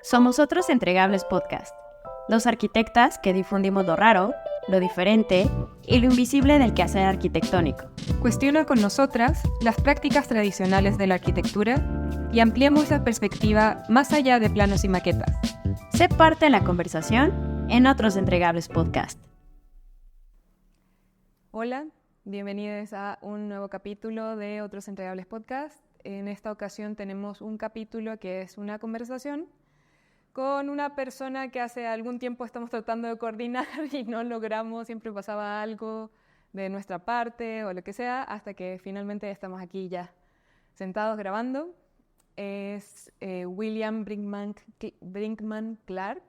Somos Otros Entregables Podcast, dos arquitectas que difundimos lo raro, lo diferente y lo invisible del quehacer arquitectónico. Cuestiona con nosotras las prácticas tradicionales de la arquitectura y ampliamos la perspectiva más allá de planos y maquetas. Sé parte de la conversación en Otros Entregables Podcast. Hola, bienvenidos a un nuevo capítulo de Otros Entregables Podcast. En esta ocasión tenemos un capítulo que es una conversación con una persona que hace algún tiempo estamos tratando de coordinar y no logramos, siempre pasaba algo de nuestra parte o lo que sea, hasta que finalmente estamos aquí ya sentados grabando. Es William Brinkman Clark,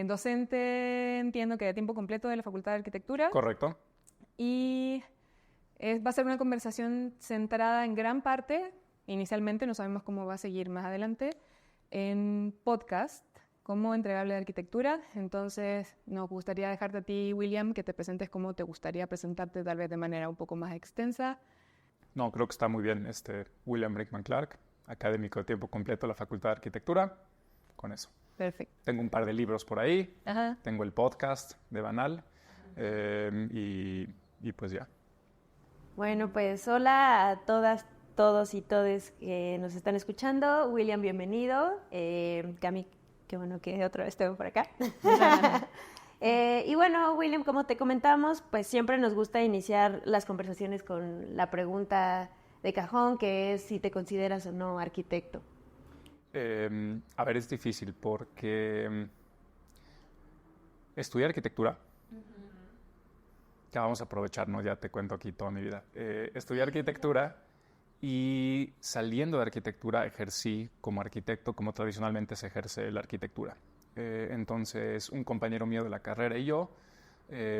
docente, entiendo que de tiempo completo de la Facultad de Arquitectura. Correcto. Y va a ser una conversación centrada en gran parte, inicialmente, no sabemos cómo va a seguir más adelante, en podcast como entregable de arquitectura. Entonces nos gustaría dejarte a ti, William, que te presentes como te gustaría presentarte, tal vez de manera un poco más extensa. No, creo que está muy bien. William Brinkman Clark, académico de tiempo completo de la Facultad de Arquitectura. Con eso. Perfecto. Tengo un par de libros por ahí. Ajá. Tengo el podcast de Banal. Y pues ya. Bueno, pues hola a todas, todos y todes que nos están escuchando. William, bienvenido. Cami, qué bueno que otra vez te veo por acá. Y bueno, William, como te comentamos, pues siempre nos gusta iniciar las conversaciones con la pregunta de cajón, que es si te consideras o no arquitecto. A ver, es difícil porque estudié arquitectura. Ya vamos a aprovechar, ¿no? Ya te cuento aquí toda mi vida. Estudié arquitectura y saliendo de arquitectura ejercí como arquitecto, como tradicionalmente se ejerce la arquitectura. Entonces, un compañero mío de la carrera y yo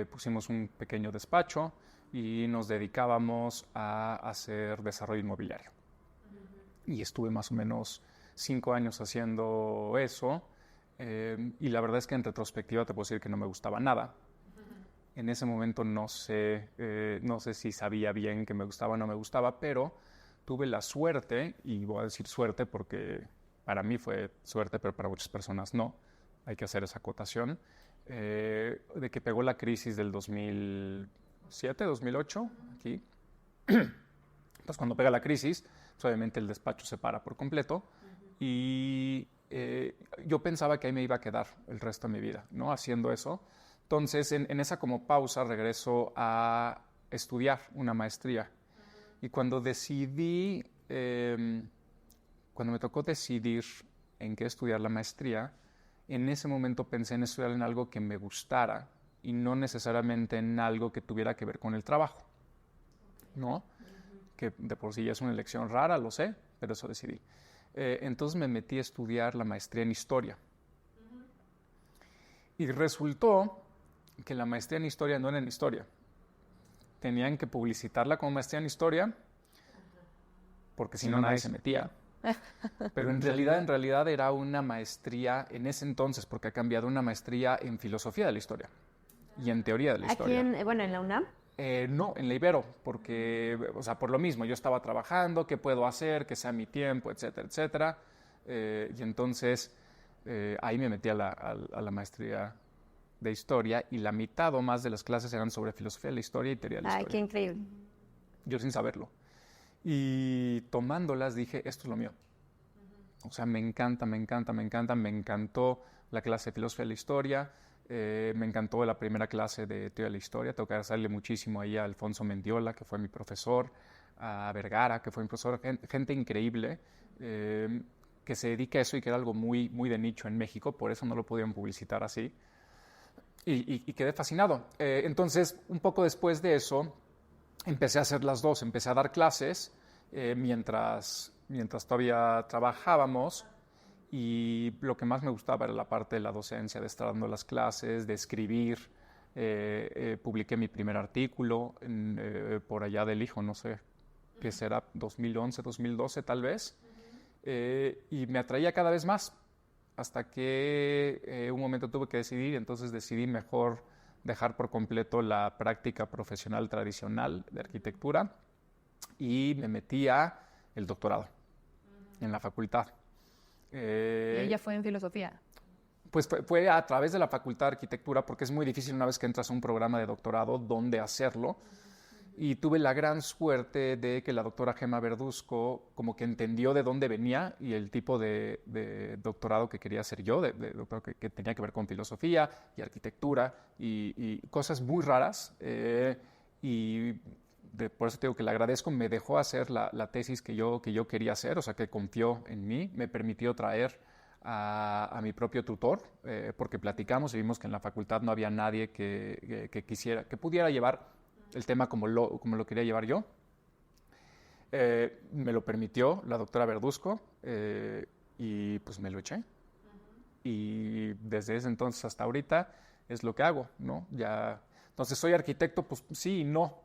pusimos un pequeño despacho y nos dedicábamos a hacer desarrollo inmobiliario. Y estuve más o menos 5 años haciendo eso. Y la verdad es que en retrospectiva te puedo decir que no me gustaba nada. En ese momento no sé si sabía bien que me gustaba o no me gustaba, pero tuve la suerte, y voy a decir suerte porque para mí fue suerte, pero para muchas personas no, hay que hacer esa acotación, de que pegó la crisis del 2007, 2008, aquí. Entonces cuando pega la crisis, pues obviamente el despacho se para por completo y yo pensaba que ahí me iba a quedar el resto de mi vida, ¿no? Haciendo eso. Entonces, en esa como pausa regreso a estudiar una maestría. Y cuando cuando me tocó decidir en qué estudiar la maestría, en ese momento pensé en estudiar en algo que me gustara y no necesariamente en algo que tuviera que ver con el trabajo, ¿no? Que de por sí ya es una elección rara, lo sé, pero eso decidí. Entonces me metí a estudiar la maestría en Historia. Y resultó que la maestría en Historia no era en Historia. Tenían que publicitarla como maestría en Historia porque si no nadie se metía. Pero en realidad era una maestría en ese entonces, porque ha cambiado, una maestría en filosofía de la historia y en teoría de la historia. Aquí en la UNAM. No, en la Ibero, porque, o sea, por lo mismo, yo estaba trabajando, qué puedo hacer, que sea mi tiempo, etcétera, etcétera. Y entonces ahí me metí a la maestría de historia y la mitad o más de las clases eran sobre filosofía de la historia y teoría de la historia. Ay, qué increíble. Yo sin saberlo. Y tomándolas dije, esto es lo mío. O sea, me encantó la clase de filosofía de la historia, me encantó la primera clase de teoría de la historia, tengo que agradecerle muchísimo ahí a Alfonso Mendiola, que fue mi profesor, a Vergara, que fue mi profesor, gente increíble, que se dedica a eso y que era algo muy, muy de nicho en México, por eso no lo podían publicitar así. Y quedé fascinado. Entonces, un poco después de eso, empecé a hacer las dos. Empecé a dar clases mientras todavía trabajábamos. Y lo que más me gustaba era la parte de la docencia, de estar dando las clases, de escribir. Publiqué mi primer artículo por allá del hijo, no sé, qué será, 2011, 2012 tal vez. Y me atraía cada vez más. Hasta que un momento tuve que decidir, entonces decidí mejor dejar por completo la práctica profesional tradicional de arquitectura y me metí a el doctorado en la facultad. ¿Y ella fue en filosofía? Pues fue a través de la Facultad de Arquitectura, porque es muy difícil una vez que entras a un programa de doctorado dónde hacerlo. Y tuve la gran suerte de que la doctora Gema Verduzco como que entendió de dónde venía y el tipo de doctorado que quería hacer yo, de doctorado que tenía que ver con filosofía y arquitectura y cosas muy raras. Por eso te digo que le agradezco, me dejó hacer la tesis que yo quería hacer, o sea, que confió en mí, me permitió traer a mi propio tutor, porque platicamos y vimos que en la facultad no había nadie que pudiera llevar el tema como lo quería llevar yo. Me lo permitió la doctora Verduzco y pues me lo eché. Y desde ese entonces hasta ahorita es lo que hago, ¿no? Entonces, ¿soy arquitecto? Pues sí y no.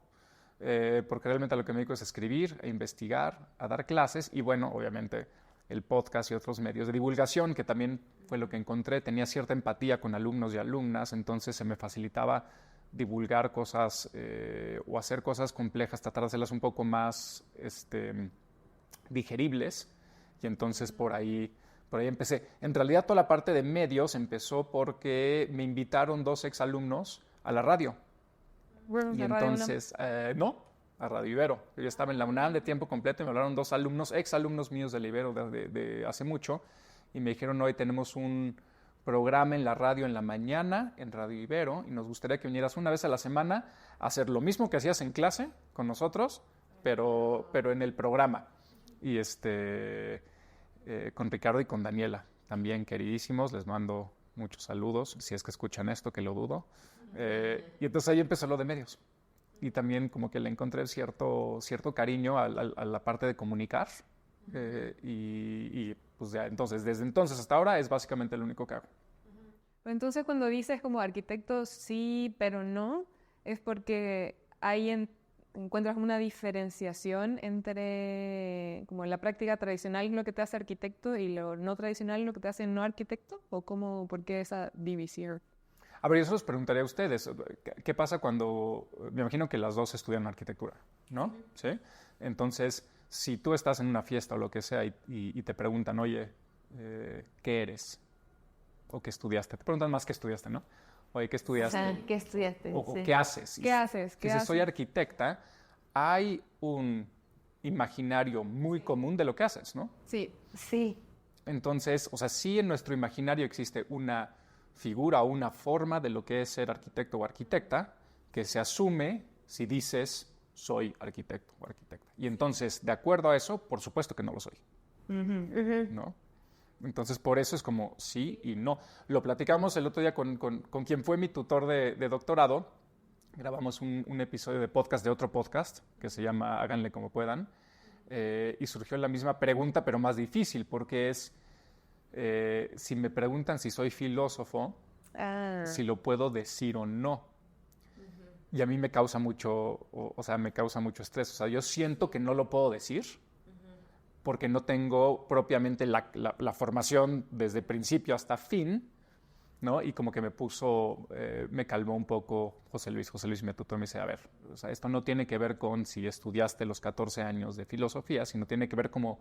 Porque realmente a lo que me dedico es a escribir, a investigar, a dar clases y bueno, obviamente el podcast y otros medios de divulgación, que también fue lo que encontré. Tenía cierta empatía con alumnos y alumnas, entonces se me facilitaba divulgar cosas o hacer cosas complejas, tratar de hacerlas un poco más digeribles. Y entonces por ahí empecé. En realidad toda la parte de medios empezó porque me invitaron 2 exalumnos a la radio. Bueno, Y entonces, no, a Radio Ibero. Yo estaba en la UNAM de tiempo completo y me hablaron 2 alumnos, exalumnos míos del Ibero de hace mucho, y me dijeron, hoy tenemos un programa en la radio en la mañana, en Radio Ibero, y nos gustaría que vinieras una vez a la semana a hacer lo mismo que hacías en clase con nosotros, pero en el programa. Y con Ricardo y con Daniela, también queridísimos, les mando muchos saludos, si es que escuchan esto, que lo dudo. Y entonces ahí empezó lo de medios. Y también como que le encontré cierto cariño a la parte de comunicar. Y pues ya, entonces, desde entonces hasta ahora es básicamente lo único que hago. Entonces, cuando dices como arquitecto sí, pero no, es porque ahí encuentras una diferenciación entre como la práctica tradicional lo que te hace arquitecto y lo no tradicional lo que te hace no arquitecto, o cómo, por qué esa división. A ver, yo se los preguntaría a ustedes. ¿Qué pasa cuando, me imagino que las 2 estudian arquitectura, ¿no? ¿Sí? Entonces, si tú estás en una fiesta o lo que sea y te preguntan, oye, ¿qué eres? ¿O qué estudiaste? Te preguntan más qué estudiaste, ¿no? Oye, ¿qué estudiaste? Ajá, ¿qué estudiaste? O Sí. ¿qué haces? ¿Qué haces? ¿Qué Dices, haces? soy arquitecta. Hay un imaginario muy común de lo que haces, ¿no? Sí. Sí. Entonces, o sea, sí en nuestro imaginario existe una figura o una forma de lo que es ser arquitecto o arquitecta que se asume si dices soy arquitecto o arquitecta. Y entonces, de acuerdo a eso, por supuesto que no lo soy, ¿no? Entonces, por eso es como sí y no. Lo platicamos el otro día con quien fue mi tutor de doctorado. Grabamos un episodio de podcast de otro podcast que se llama Háganle como puedan. Y surgió la misma pregunta, pero más difícil, porque es si me preguntan si soy filósofo, si lo puedo decir o no. Y a mí me causa mucho, me causa mucho estrés. O sea, yo siento que no lo puedo decir porque no tengo propiamente la formación desde principio hasta fin, ¿no? Y como que me calmó un poco José Luis. José Luis me tutó y me dice, a ver, o sea, esto no tiene que ver con si estudiaste los 14 años de filosofía, sino tiene que ver como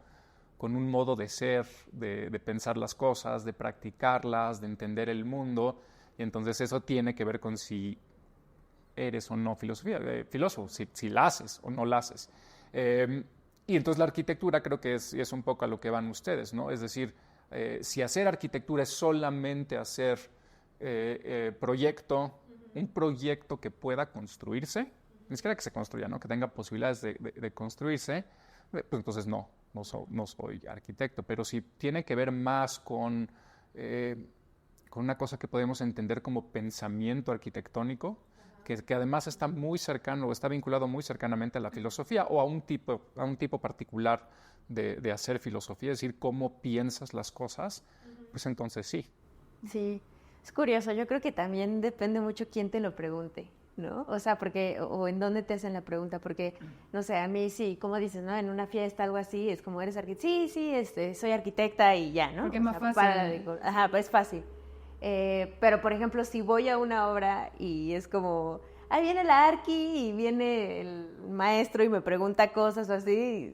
con un modo de ser, de pensar las cosas, de practicarlas, de entender el mundo. Y entonces eso tiene que ver con si eres o no filósofo, si la haces o no la haces. Y entonces la arquitectura creo que es un poco a lo que van ustedes, ¿no? Es decir, si hacer arquitectura es solamente hacer un proyecto que pueda construirse, ni siquiera que se construya, ¿no? Que tenga posibilidades de construirse, pues entonces no soy arquitecto. Pero si tiene que ver más con una cosa que podemos entender como pensamiento arquitectónico, que además está muy cercano o está vinculado muy cercanamente a la filosofía o a un tipo particular de hacer filosofía, es decir, cómo piensas las cosas, pues entonces sí. Sí, es curioso, yo creo que también depende mucho quién te lo pregunte, ¿no? O sea, o en dónde te hacen la pregunta, porque, no sé, a mí sí, como dices, ¿no? En una fiesta, algo así, es como, ¿eres arquitecta? Sí, soy arquitecta y ya, ¿no? Porque es más fácil. Ajá, pues es fácil. Pero, por ejemplo, si voy a una obra y es como, ahí viene la arqui y viene el maestro y me pregunta cosas o así,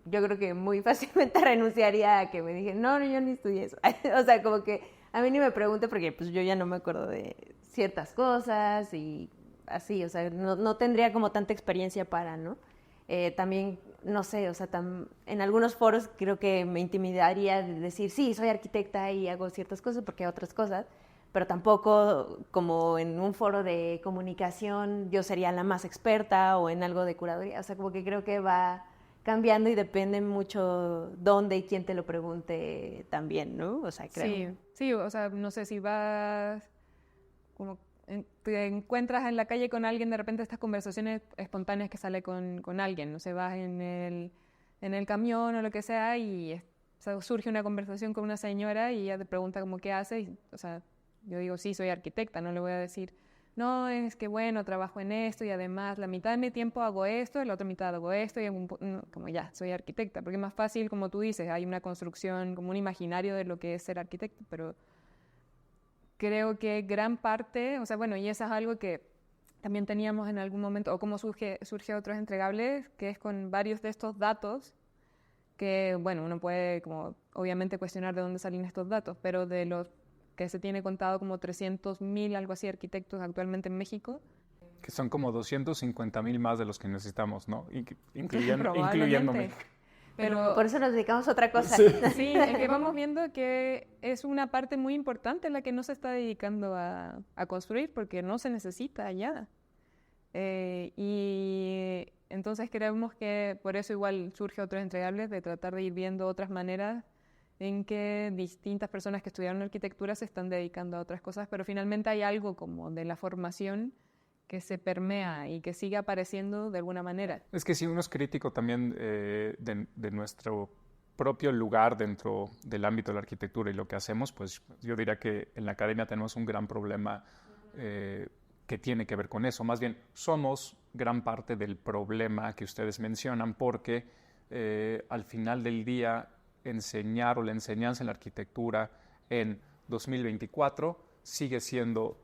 yo creo que muy fácilmente renunciaría a que me dijeran, no, yo ni estudié eso. O sea, como que a mí ni me pregunte porque pues yo ya no me acuerdo de ciertas cosas y así, o sea, no tendría como tanta experiencia para, ¿no? También, no sé, o sea, en algunos foros creo que me intimidaría de decir, sí, soy arquitecta y hago ciertas cosas porque hay otras cosas, pero tampoco como en un foro de comunicación yo sería la más experta o en algo de curaduría, o sea, como que creo que va cambiando y depende mucho dónde y quién te lo pregunte también, ¿no? O sea, creo. Sí, o sea, no sé si vas como te encuentras en la calle con alguien, de repente estas conversaciones espontáneas que sale con alguien, no sé, vas en el camión o lo que sea y o sea, surge una conversación con una señora y ella te pregunta como qué hace, y, o sea, yo digo, sí, soy arquitecta, no le voy a decir, no, es que bueno, trabajo en esto y además la mitad de mi tiempo hago esto, la otra mitad hago esto y no, como ya, soy arquitecta, porque es más fácil, como tú dices, hay una construcción, como un imaginario de lo que es ser arquitecto, pero creo que gran parte, o sea, bueno, y eso es algo que también teníamos en algún momento, o cómo surge otros entregables, que es con varios de estos datos, que, bueno, uno puede como obviamente cuestionar de dónde salen estos datos, pero de los que se tiene contado como 300.000, algo así, arquitectos actualmente en México. Que son como 250,000 más de los que necesitamos, ¿no? Incluyéndome. Probablemente. Pero por eso nos dedicamos a otra cosa. sí, es que vamos viendo que es una parte muy importante la que no se está dedicando a construir porque no se necesita ya. Y entonces creemos que por eso igual surge otros entregables de tratar de ir viendo otras maneras en que distintas personas que estudiaron arquitectura se están dedicando a otras cosas, pero finalmente hay algo como de la formación que se permea y que sigue apareciendo de alguna manera. Es que si uno es crítico también de nuestro propio lugar dentro del ámbito de la arquitectura y lo que hacemos, pues yo diría que en la academia tenemos un gran problema que tiene que ver con eso. Más bien, somos gran parte del problema que ustedes mencionan porque al final del día enseñar o la enseñanza en la arquitectura en 2024 sigue siendo...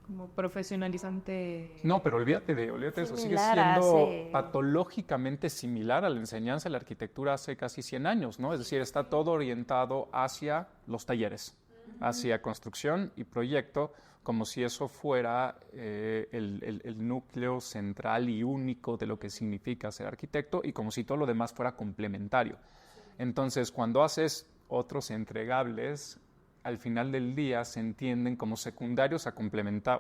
como profesionalizante. No, pero olvídate de eso. Sigue siendo patológicamente similar a la enseñanza de la arquitectura hace casi 100 años, ¿no? Es decir, está todo orientado hacia los talleres, hacia construcción y proyecto, como si eso fuera el núcleo central y único de lo que significa ser arquitecto y como si todo lo demás fuera complementario. Entonces, cuando haces otros entregables, al final del día se entienden como secundarios a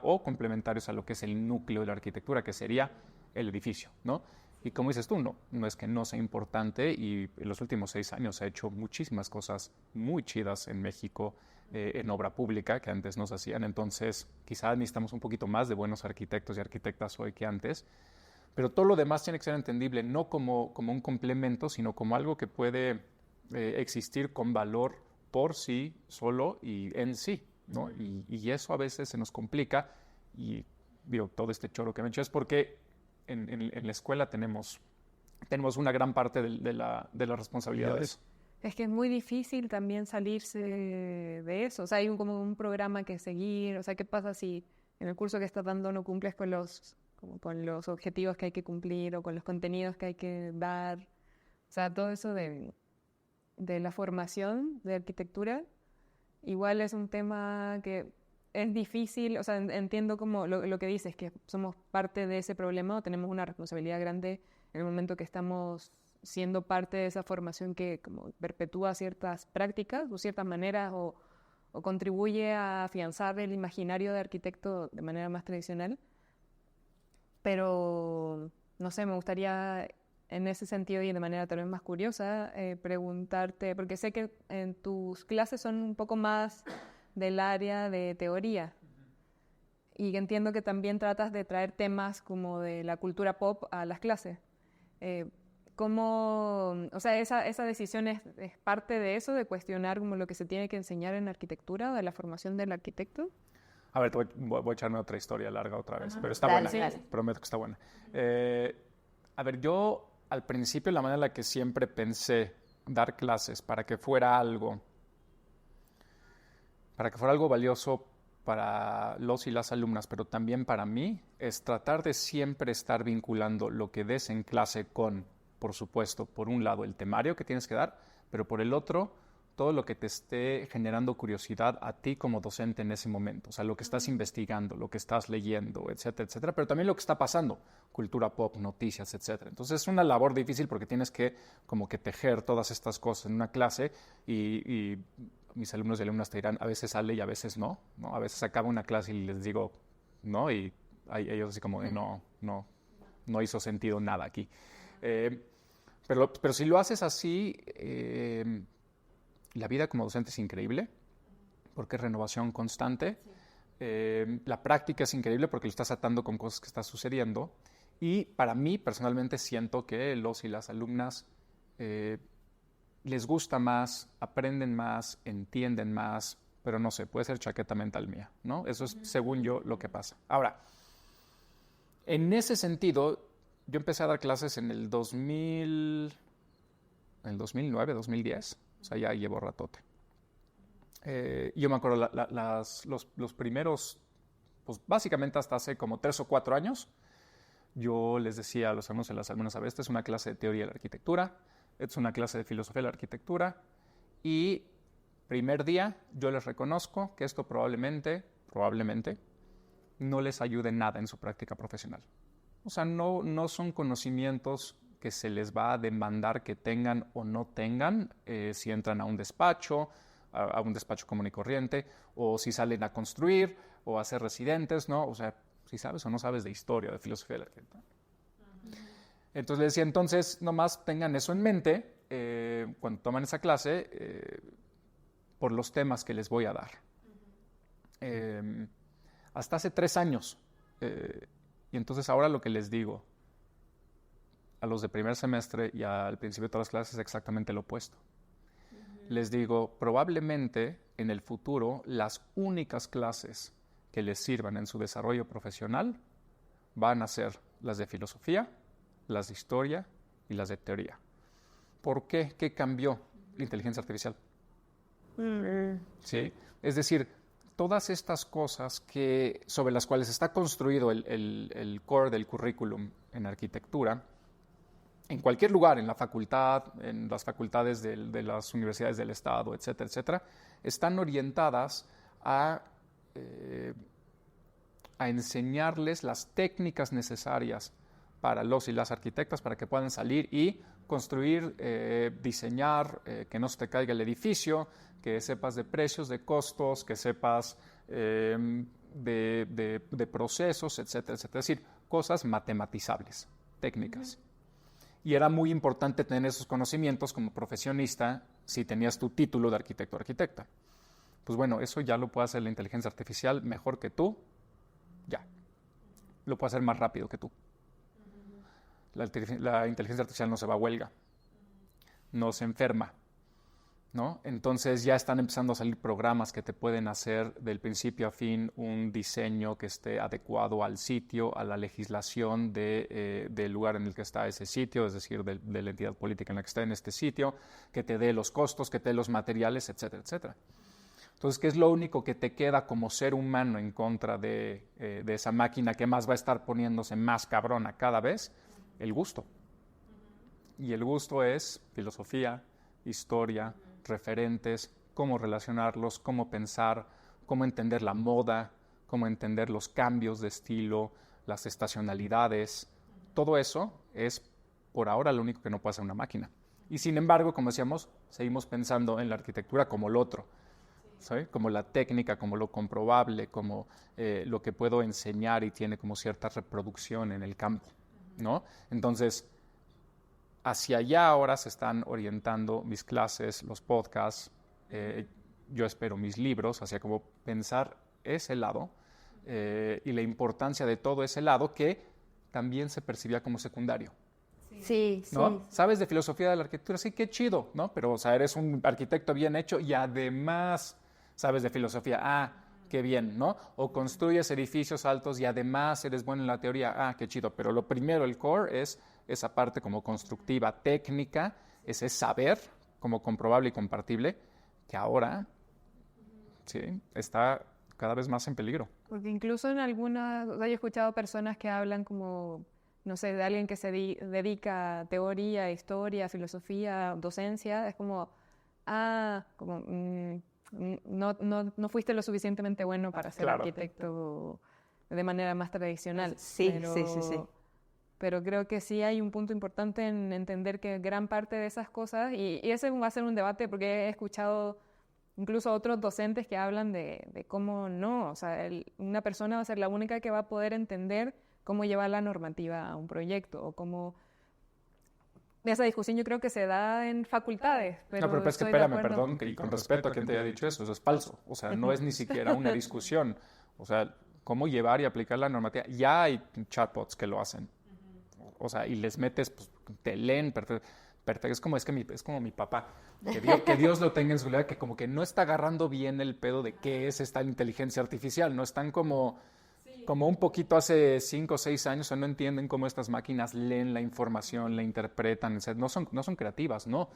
o complementarios a lo que es el núcleo de la arquitectura, que sería el edificio, ¿no? Y como dices tú, no es que no sea importante y en los últimos 6 años se ha hecho muchísimas cosas muy chidas en México en obra pública que antes no se hacían, entonces quizás necesitamos un poquito más de buenos arquitectos y arquitectas hoy que antes, pero todo lo demás tiene que ser entendible no como un complemento, sino como algo que puede existir con valor por sí solo y en sí, ¿no? Y eso a veces se nos complica y digo, todo este choro que me he hecho es porque en la escuela tenemos una gran parte de la responsabilidad de eso. Es que es muy difícil también salirse de eso, o sea, hay como un programa que seguir, o sea, ¿qué pasa si en el curso que estás dando no cumples con los objetivos que hay que cumplir o con los contenidos que hay que dar? O sea, todo eso de la formación de arquitectura, igual es un tema que es difícil, o sea, entiendo como lo que dices, que somos parte de ese problema o tenemos una responsabilidad grande en el momento que estamos siendo parte de esa formación que como perpetúa ciertas prácticas o ciertas maneras o contribuye a afianzar el imaginario de arquitecto de manera más tradicional. Pero, no sé, me gustaría en ese sentido y de manera tal vez más curiosa, preguntarte, porque sé que en tus clases son un poco más del área de teoría y entiendo que también tratas de traer temas como de la cultura pop a las clases. ¿Cómo, o sea, esa decisión es parte de eso, de cuestionar como lo que se tiene que enseñar en arquitectura o de la formación del arquitecto? A ver, voy a echarme otra historia larga otra vez, pero está Dale, buena, sí. Prometo que está buena. A ver, yo al principio la manera en la que siempre pensé dar clases para que fuera algo valioso para los y las alumnas, pero también para mí, es tratar de siempre estar vinculando lo que des en clase con por supuesto, por un lado el temario que tienes que dar, pero por el otro, todo lo que te esté generando curiosidad a ti como docente en ese momento. O sea, lo que estás investigando, lo que estás leyendo, etcétera, etcétera, pero también lo que está pasando, cultura pop, noticias, etcétera. Entonces es una labor difícil porque tienes que como que tejer todas estas cosas en una clase y mis alumnos y alumnas te dirán, a veces sale y a veces no, ¿no? A veces acaba una clase y les digo, no, y ellos así como, no hizo sentido nada aquí. Pero si lo haces así, la vida como docente es increíble, porque es renovación constante. La práctica es increíble porque lo estás atando con cosas que están sucediendo. Y para mí, personalmente, siento que los y las alumnas les gusta más, aprenden más, entienden más, pero no sé, puede ser chaqueta mental mía, ¿no? Eso es, según yo, lo que pasa. Ahora, en ese sentido, yo empecé a dar clases en el 2009, 2010, o sea, ya llevo ratote. Yo me acuerdo los primeros, pues básicamente hasta hace como 3 o 4 años, yo les decía a los alumnos y a las alumnas, a ver, esta es una clase de teoría de la arquitectura, esta es una clase de filosofía de la arquitectura, y primer día yo les reconozco que esto probablemente, no les ayude en nada en su práctica profesional. O sea, no son conocimientos que se les va a demandar que tengan o no tengan si entran a un despacho común y corriente, o si salen a construir o a ser residentes, ¿no? O sea, si sabes o no sabes de historia, de filosofía de la arquitectura. Entonces les decía, entonces nomás tengan eso en mente cuando toman esa clase por los temas que les voy a dar. Hasta hace 3 años. Y entonces ahora lo que les digo a los de primer semestre y al principio de todas las clases es exactamente lo opuesto. Les digo, probablemente en el futuro las únicas clases que les sirvan en su desarrollo profesional van a ser las de filosofía, las de historia y las de teoría. ¿Por qué? ¿Qué cambió la inteligencia artificial? ¿Sí? Es decir, todas estas cosas sobre las cuales está construido el core del currículum en arquitectura, en cualquier lugar, en la facultad, en las facultades de las universidades del Estado, etcétera, etcétera, están orientadas a enseñarles las técnicas necesarias para los y las arquitectas para que puedan salir y construir, diseñar, que no se te caiga el edificio, que sepas de precios, de costos, que sepas de procesos, etcétera, etcétera. Es decir, cosas matematizables, técnicas. Y era muy importante tener esos conocimientos como profesionista si tenías tu título de arquitecto o arquitecta. Pues bueno, eso ya lo puede hacer la inteligencia artificial mejor que tú, ya. Lo puede hacer más rápido que tú. La inteligencia artificial no se va a huelga, no se enferma, ¿no? Entonces ya están empezando a salir programas que te pueden hacer del principio a fin un diseño que esté adecuado al sitio, a la legislación del lugar en el que está ese sitio, es decir, de la entidad política en la que está en este sitio, que te dé los costos, que te dé los materiales, etcétera, etcétera. Entonces, ¿qué es lo único que te queda como ser humano en contra de esa máquina que más va a estar poniéndose más cabrona cada vez? El gusto. Y el gusto es filosofía, historia, referentes, cómo relacionarlos, cómo pensar, cómo entender la moda, cómo entender los cambios de estilo, las estacionalidades. Todo eso es por ahora lo único que no puede hacer una máquina. Y sin embargo, como decíamos, seguimos pensando en la arquitectura como lo otro, ¿sí? Como la técnica, como lo comprobable, como lo que puedo enseñar y tiene como cierta reproducción en el campo, ¿no? Entonces, hacia allá ahora se están orientando mis clases, los podcasts, yo espero mis libros, hacia cómo pensar ese lado y la importancia de todo ese lado que también se percibía como secundario. Sí, ¿No? sí. ¿Sabes de filosofía de la arquitectura? Sí, qué chido, ¿no? Pero, o sea, eres un arquitecto bien hecho y además sabes de filosofía. Ah, qué bien, ¿no? O construyes edificios altos y además eres bueno en la teoría. Ah, qué chido. Pero lo primero, el core, es esa parte como constructiva, técnica, ese saber como comprobable y compartible, que ahora sí está cada vez más en peligro. Porque incluso en algunas, o sea, yo he escuchado personas que hablan como no sé, de alguien que se dedica a teoría, historia, filosofía, docencia, es como, no fuiste lo suficientemente bueno para ser arquitecto de manera más tradicional. Sí. Pero creo que sí hay un punto importante en entender que gran parte de esas cosas, y ese va a ser un debate porque he escuchado incluso a otros docentes que hablan de cómo no, o sea, una persona va a ser la única que va a poder entender cómo llevar la normativa a un proyecto o cómo... Esa discusión yo creo que se da en facultades, pero No, pero es que espérame, perdón, y con respeto a quien te haya dicho eso es falso. O sea, no es ni siquiera una discusión. O sea, cómo llevar y aplicar la normativa. Ya hay chatbots que lo hacen. O sea, y les metes, pues, te leen, es como mi papá. Que Dios lo tenga en su vida, que como que no está agarrando bien el pedo de qué es esta inteligencia artificial. No están como un poquito hace 5 o 6 años, o no entienden cómo estas máquinas leen la información, la interpretan, etc. No son creativas, ¿no?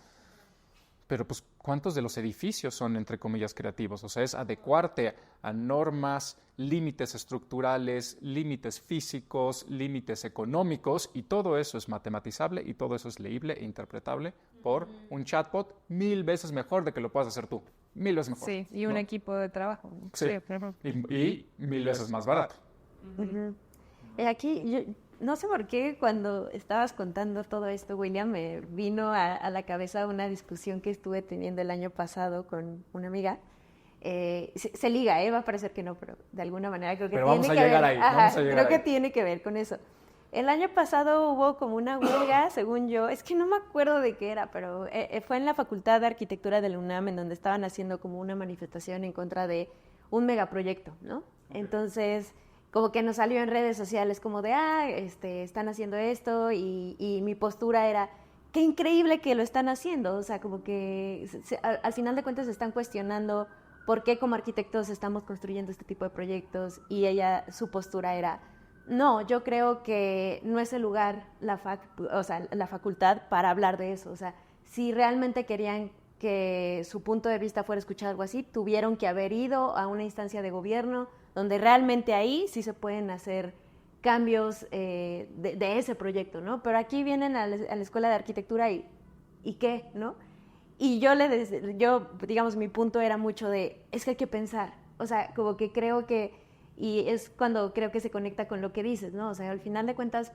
Pero pues, ¿cuántos de los edificios son, entre comillas, creativos? O sea, es adecuarte a normas, límites estructurales, límites físicos, límites económicos, y todo eso es matematizable y todo eso es leíble e interpretable por un chatbot 1000 veces mejor de que lo puedas hacer tú. 1000 veces mejor. Sí, y un equipo de trabajo. Sí, y 1000 veces más barato. Aquí, yo no sé por qué cuando estabas contando todo esto, William, me vino a la cabeza una discusión que estuve teniendo el año pasado con una amiga. Se liga, va a parecer que no, pero de alguna manera creo que tiene que ver. Creo que tiene que ver con eso. El año pasado hubo como una huelga, según yo, es que no me acuerdo de qué era, pero fue en la Facultad de Arquitectura de la UNAM, en donde estaban haciendo como una manifestación en contra de un megaproyecto, ¿no? Entonces, como que nos salió en redes sociales como de, están haciendo esto, y mi postura era, qué increíble que lo están haciendo, o sea, como que al final de cuentas se están cuestionando por qué como arquitectos estamos construyendo este tipo de proyectos, y su postura era, no, yo creo que no es el lugar, la facultad para hablar de eso, o sea, si realmente querían que su punto de vista fuera escuchado algo así, tuvieron que haber ido a una instancia de gobierno donde realmente ahí sí se pueden hacer cambios de ese proyecto, ¿no? Pero aquí vienen a la escuela de arquitectura y ¿qué? ¿No? Y yo digamos, mi punto era mucho de, es que hay que pensar, o sea, como que creo que, y es cuando creo que se conecta con lo que dices, ¿no? O sea, al final de cuentas,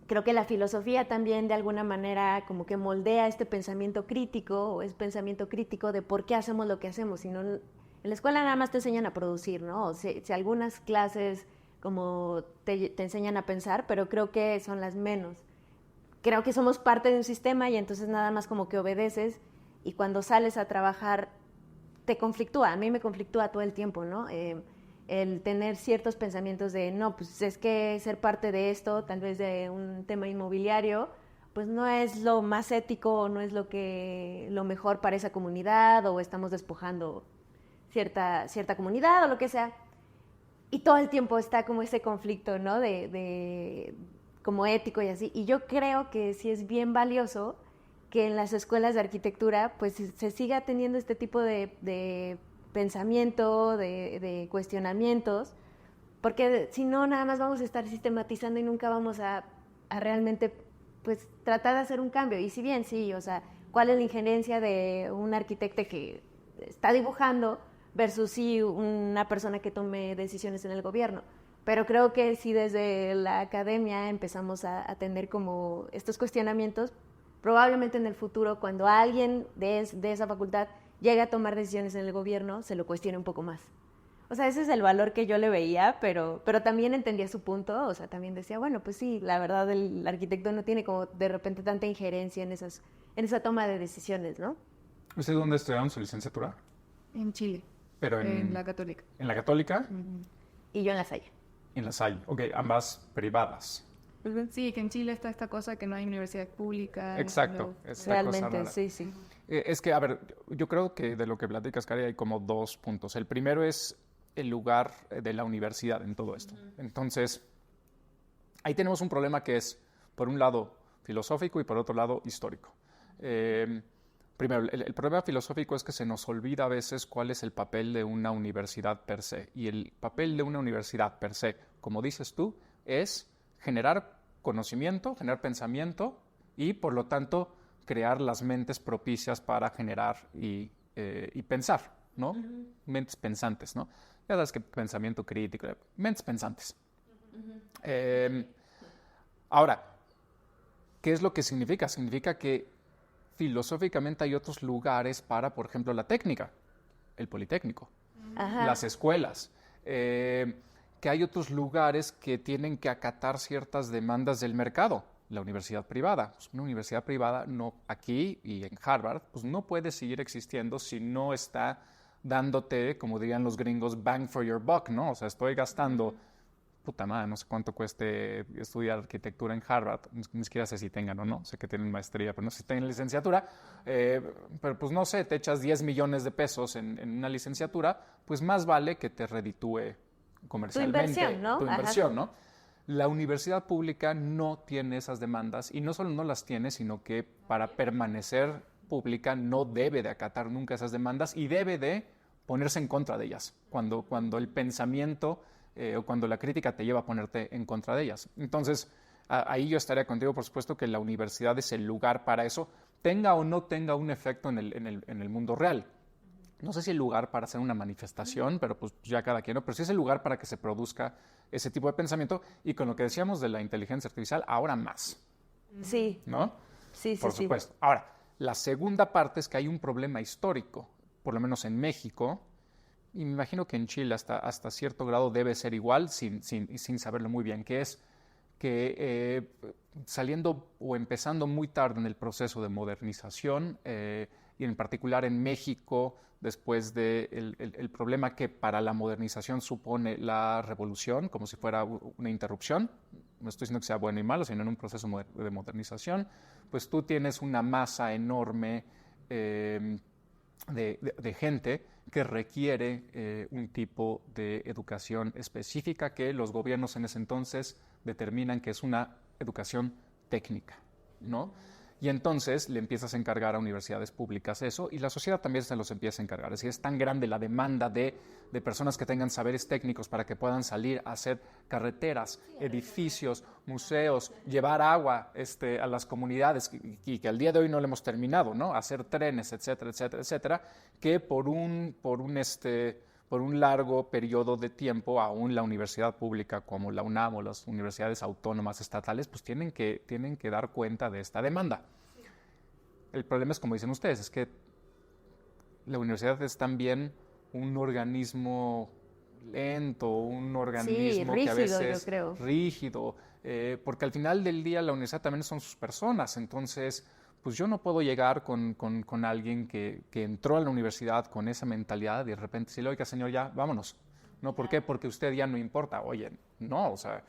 creo que la filosofía también de alguna manera como que moldea este pensamiento crítico, o es pensamiento crítico de por qué hacemos lo que hacemos, sino en la escuela nada más te enseñan a producir, ¿no? O si algunas clases como te enseñan a pensar, pero creo que son las menos. Creo que somos parte de un sistema y entonces nada más como que obedeces, y cuando sales a trabajar te conflictúa. A mí me conflictúa todo el tiempo, ¿no? El tener ciertos pensamientos de, no, pues es que ser parte de esto, tal vez de un tema inmobiliario, pues no es lo más ético, o no es lo mejor para esa comunidad, o estamos despojando cierta comunidad o lo que sea. Y todo el tiempo está como ese conflicto, ¿no? De como ético y así. Y yo creo que sí es bien valioso que en las escuelas de arquitectura pues se siga teniendo este tipo de pensamiento, de cuestionamientos, porque si no, nada más vamos a estar sistematizando y nunca vamos a realmente pues tratar de hacer un cambio. Y si bien sí, o sea, ¿cuál es la injerencia de un arquitecto que está dibujando versus sí una persona que tome decisiones en el gobierno? Pero creo que si desde la academia empezamos a tener como estos cuestionamientos, probablemente en el futuro, cuando alguien de esa facultad llegue a tomar decisiones en el gobierno, se lo cuestione un poco más. O sea, ese es el valor que yo le veía, pero también entendía su punto. O sea, también decía, bueno, pues sí, la verdad el arquitecto no tiene como de repente tanta injerencia en esa toma de decisiones, ¿no? ¿Usted dónde estudiaron su licenciatura? En Chile. Pero en la Católica. ¿En la Católica? Uh-huh. Y yo en La Salle. En La Salle, ok, ambas privadas. Sí, que en Chile está esta cosa que no hay universidad pública. Exacto, realmente, sí. Es que, a ver, yo creo que de lo que platicas, Cari, hay como 2 puntos. El primero es el lugar de la universidad en todo esto. Uh-huh. Entonces, ahí tenemos un problema que es, por un lado, filosófico y por otro lado, histórico. Primero, el problema filosófico es que se nos olvida a veces cuál es el papel de una universidad per se. Y el papel de una universidad per se, como dices tú, es generar conocimiento, generar pensamiento y, por lo tanto, crear las mentes propicias para generar y pensar, ¿no? Mentes pensantes, ¿no? Ya sabes que pensamiento crítico, mentes pensantes. Ahora, ¿qué es lo que significa? Significa que filosóficamente hay otros lugares para, por ejemplo, la técnica, el Politécnico, las escuelas, que hay otros lugares que tienen que acatar ciertas demandas del mercado. La universidad privada. Pues una universidad privada no, aquí y en Harvard, pues no puede seguir existiendo si no está dándote, como dirían los gringos, bang for your buck, ¿no? O sea, estoy gastando, puta madre, no sé cuánto cueste estudiar arquitectura en Harvard, ni siquiera sé si tengan o no, sé que tienen maestría, pero no sé si tienen licenciatura, pero pues no sé, te echas 10 millones de pesos en una licenciatura, pues más vale que te reditúe comercialmente tu inversión, ¿no? La universidad pública no tiene esas demandas y no solo no las tiene, sino que para permanecer pública no debe de acatar nunca esas demandas y debe de ponerse en contra de ellas cuando el pensamiento o cuando la crítica te lleva a ponerte en contra de ellas. Entonces, ahí yo estaría contigo, por supuesto, que la universidad es el lugar para eso, tenga o no tenga un efecto en el mundo real. No sé si el lugar para hacer una manifestación, pero pues ya cada quien, ¿no? Pero sí es el lugar para que se produzca ese tipo de pensamiento y con lo que decíamos de la inteligencia artificial, ahora más. Sí. ¿No? Sí, por supuesto. Ahora, la segunda parte es que hay un problema histórico, por lo menos en México, y me imagino que en Chile hasta cierto grado debe ser igual, sin saberlo muy bien, que es que saliendo o empezando muy tarde en el proceso de modernización, y en particular en México, después del problema que para la modernización supone la revolución, como si fuera una interrupción, no estoy diciendo que sea bueno y malo, sino en un proceso de modernización, pues tú tienes una masa enorme de gente que requiere un tipo de educación específica que los gobiernos en ese entonces determinan que es una educación técnica, ¿no? Y entonces le empiezas a encargar a universidades públicas eso y la sociedad también se los empieza a encargar. Es decir, es tan grande la demanda de personas que tengan saberes técnicos para que puedan salir a hacer carreteras, edificios, museos, llevar agua a las comunidades y que al día de hoy no lo hemos terminado, ¿no? Hacer trenes, etcétera, etcétera, etcétera, que por un largo periodo de tiempo, aún la universidad pública como la UNAM o las universidades autónomas estatales, pues tienen que dar cuenta de esta demanda. El problema es, como dicen ustedes, es que la universidad es también un organismo lento, un organismo rígido, que a veces yo creo. rígido, porque al final del día la universidad también son sus personas, entonces pues yo no puedo llegar con alguien que entró a la universidad con esa mentalidad y de repente decirle, oiga, señor, ya, vámonos. ¿No? ¿Por qué? Porque usted ya no importa. Oye, no, o sea,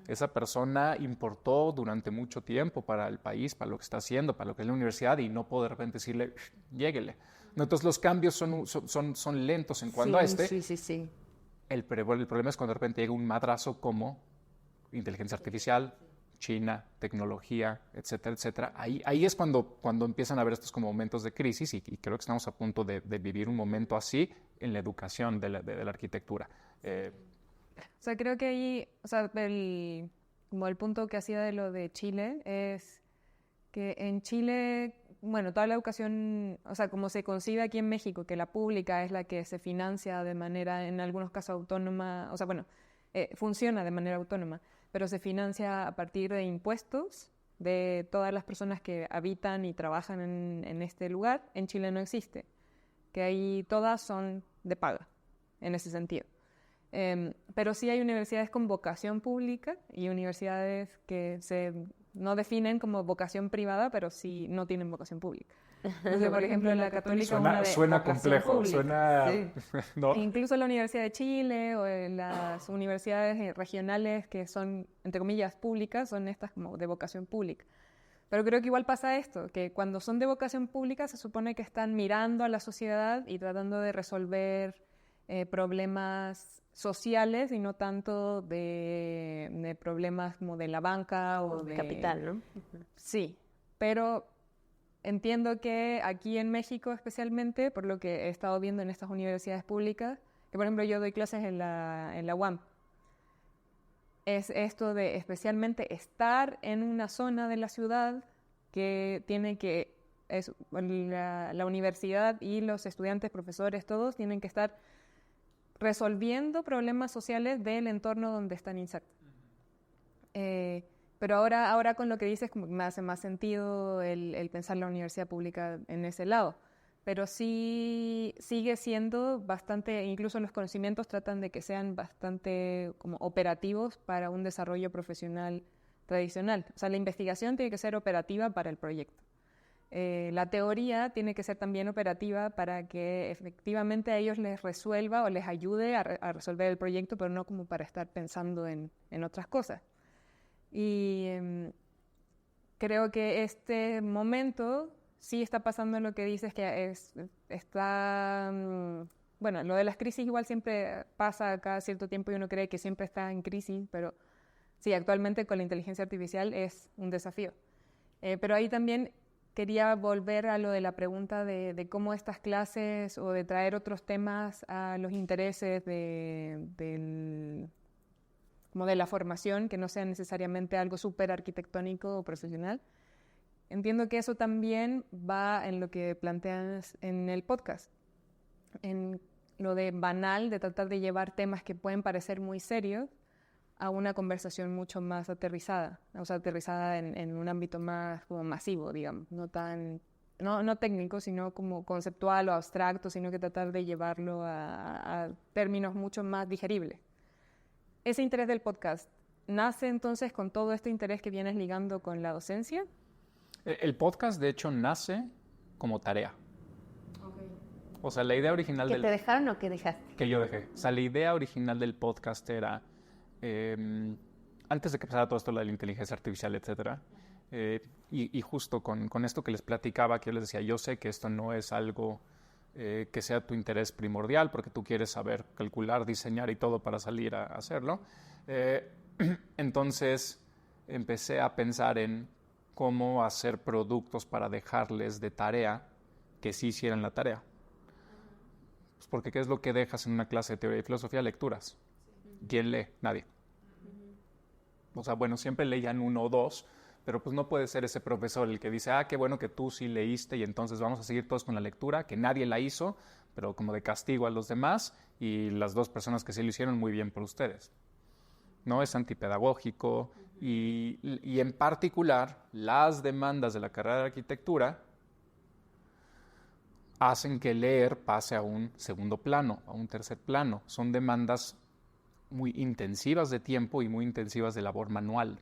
esa persona importó durante mucho tiempo para el país, para lo que está haciendo, para lo que es la universidad y no puedo de repente decirle, lléguele. ¿No? Entonces los cambios son lentos en cuanto a este. Sí. El problema es cuando de repente llega un madrazo como inteligencia artificial, China, tecnología, etcétera, etcétera. Ahí es cuando empiezan a haber estos como momentos de crisis y creo que estamos a punto de vivir un momento así en la educación de la arquitectura. O sea, creo que ahí, o sea, como el punto que hacía de lo de Chile es que en Chile, bueno, toda la educación, o sea, como se concibe aquí en México, que la pública es la que se financia de manera, en algunos casos autónoma, o sea, bueno, funciona de manera autónoma, pero se financia a partir de impuestos de todas las personas que habitan y trabajan en este lugar. En Chile no existe, que ahí todas son de paga, en ese sentido. Pero sí hay universidades con vocación pública y universidades que no definen como vocación privada, pero sí no tienen vocación pública. Entonces, por ejemplo, la Católica suena complejo, suena... Sí. ¿No? Incluso la Universidad de Chile o las universidades regionales que son, entre comillas, públicas, son estas como de vocación pública. Pero creo que igual pasa esto, que cuando son de vocación pública se supone que están mirando a la sociedad y tratando de resolver problemas sociales y no tanto de problemas como de la banca o de capital, ¿no? Sí, pero entiendo que aquí en México especialmente, por lo que he estado viendo en estas universidades públicas, que por ejemplo yo doy clases en la UAM, es esto de especialmente estar en una zona de la ciudad que tiene que, la universidad y los estudiantes, profesores, todos tienen que estar resolviendo problemas sociales del entorno donde están insertos. Pero ahora con lo que dices como que me hace más sentido el pensar la universidad pública en ese lado. Pero sí sigue siendo bastante, incluso los conocimientos tratan de que sean bastante como operativos para un desarrollo profesional tradicional. O sea, la investigación tiene que ser operativa para el proyecto. La teoría tiene que ser también operativa para que efectivamente a ellos les resuelva o les ayude a resolver el proyecto, pero no como para estar pensando en otras cosas. Y creo que este momento sí está pasando lo que dices, que está... bueno, lo de las crisis igual siempre pasa cada cierto tiempo y uno cree que siempre está en crisis, pero sí, actualmente con la inteligencia artificial es un desafío. Pero ahí también quería volver a lo de la pregunta de cómo estas clases o de traer otros temas a los intereses como de la formación, que no sea necesariamente algo súper arquitectónico o profesional. Entiendo que eso también va en lo que planteas en el podcast, en lo de banal, de tratar de llevar temas que pueden parecer muy serios a una conversación mucho más aterrizada, o sea, aterrizada en un ámbito más como masivo, digamos, no técnico, sino como conceptual o abstracto, sino que tratar de llevarlo a términos mucho más digeribles. Ese interés del podcast nace entonces con todo este interés que vienes ligando con la docencia. El podcast, de hecho, nace como tarea. Okay. O sea, la idea original ¿Que te dejaron o que dejaste? Que yo dejé. O sea, la idea original del podcast era, antes de que empezara todo esto de la inteligencia artificial, etcétera, y justo con esto que les platicaba, que yo les decía, yo sé que esto no es algo que sea tu interés primordial, porque tú quieres saber calcular, diseñar y todo para salir a hacerlo. Entonces, empecé a pensar en cómo hacer productos para dejarles de tarea que sí hicieran la tarea. Pues porque ¿qué es lo que dejas en una clase de teoría y filosofía? Lecturas. ¿Quién lee? Nadie. O sea, bueno, siempre leían uno o dos, pero pues no puede ser ese profesor el que dice, qué bueno que tú sí leíste y entonces vamos a seguir todos con la lectura, que nadie la hizo, pero como de castigo a los demás, y las dos personas que sí lo hicieron, muy bien por ustedes. ¿No? Es antipedagógico y en particular las demandas de la carrera de arquitectura hacen que leer pase a un segundo plano, a un tercer plano. Son demandas muy intensivas de tiempo y muy intensivas de labor manual.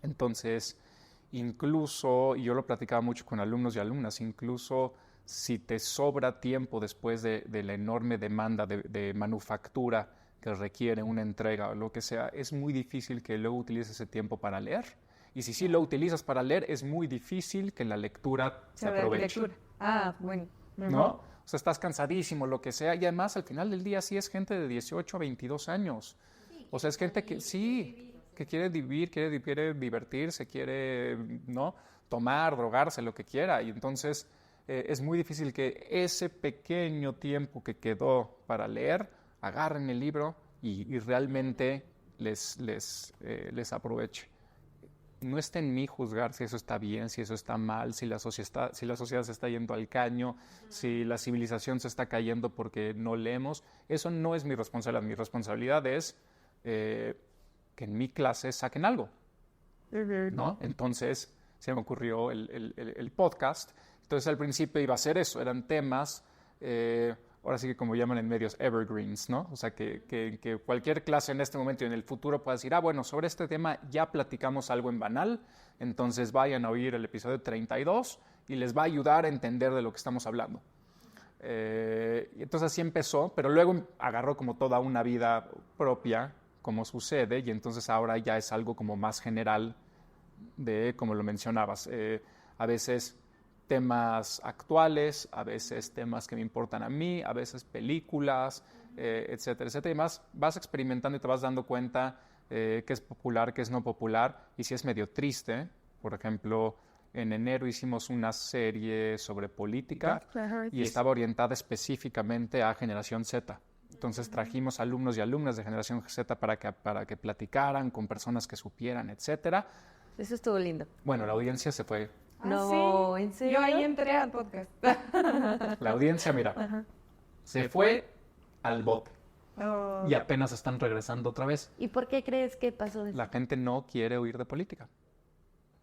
Entonces, incluso, y yo lo platicaba mucho con alumnos y alumnas, incluso si te sobra tiempo después de la enorme demanda de manufactura que requiere una entrega o lo que sea, es muy difícil que luego utilices ese tiempo para leer. Y si sí lo utilizas para leer, es muy difícil que la lectura se aproveche. Bueno. ¿No? O sea, estás cansadísimo, lo que sea, y además al final del día sí es gente de 18 a 22 años. O sea, es gente que sí, que quiere vivir, quiere divertirse, quiere, ¿no?, tomar, drogarse, lo que quiera. Y entonces es muy difícil que ese pequeño tiempo que quedó para leer agarren el libro y realmente les aproveche. No está en mí juzgar si eso está bien, si eso está mal, si la sociedad se está yendo al caño, si la civilización se está cayendo porque no leemos. Eso no es mi responsabilidad. Mi responsabilidad es que en mi clase saquen algo, ¿no? Entonces se me ocurrió el podcast. Entonces al principio iba a ser eso, eran temas... ahora sí que como llaman en medios, evergreens, ¿no? O sea, que cualquier clase en este momento y en el futuro pueda decir, bueno, sobre este tema ya platicamos algo en Banal, entonces vayan a oír el episodio 32 y les va a ayudar a entender de lo que estamos hablando. Entonces así empezó, pero luego agarró como toda una vida propia, como sucede, y entonces ahora ya es algo como más general de, como lo mencionabas, a veces... temas actuales, a veces temas que me importan a mí, a veces películas, etcétera, etcétera. Y más vas experimentando y te vas dando cuenta qué es popular, qué es no popular, y si es medio triste. Por ejemplo, en enero hicimos una serie sobre política y estaba orientada específicamente a Generación Z, Entonces trajimos alumnos y alumnas de Generación Z para que platicaran con personas que supieran, etcétera. Eso estuvo lindo. Bueno, la audiencia se fue. No, ¿en serio? Yo ahí entré al podcast. La audiencia, mira, se fue al bote. Y apenas están regresando otra vez. ¿Y por qué crees que pasó eso? La gente no quiere oír de política.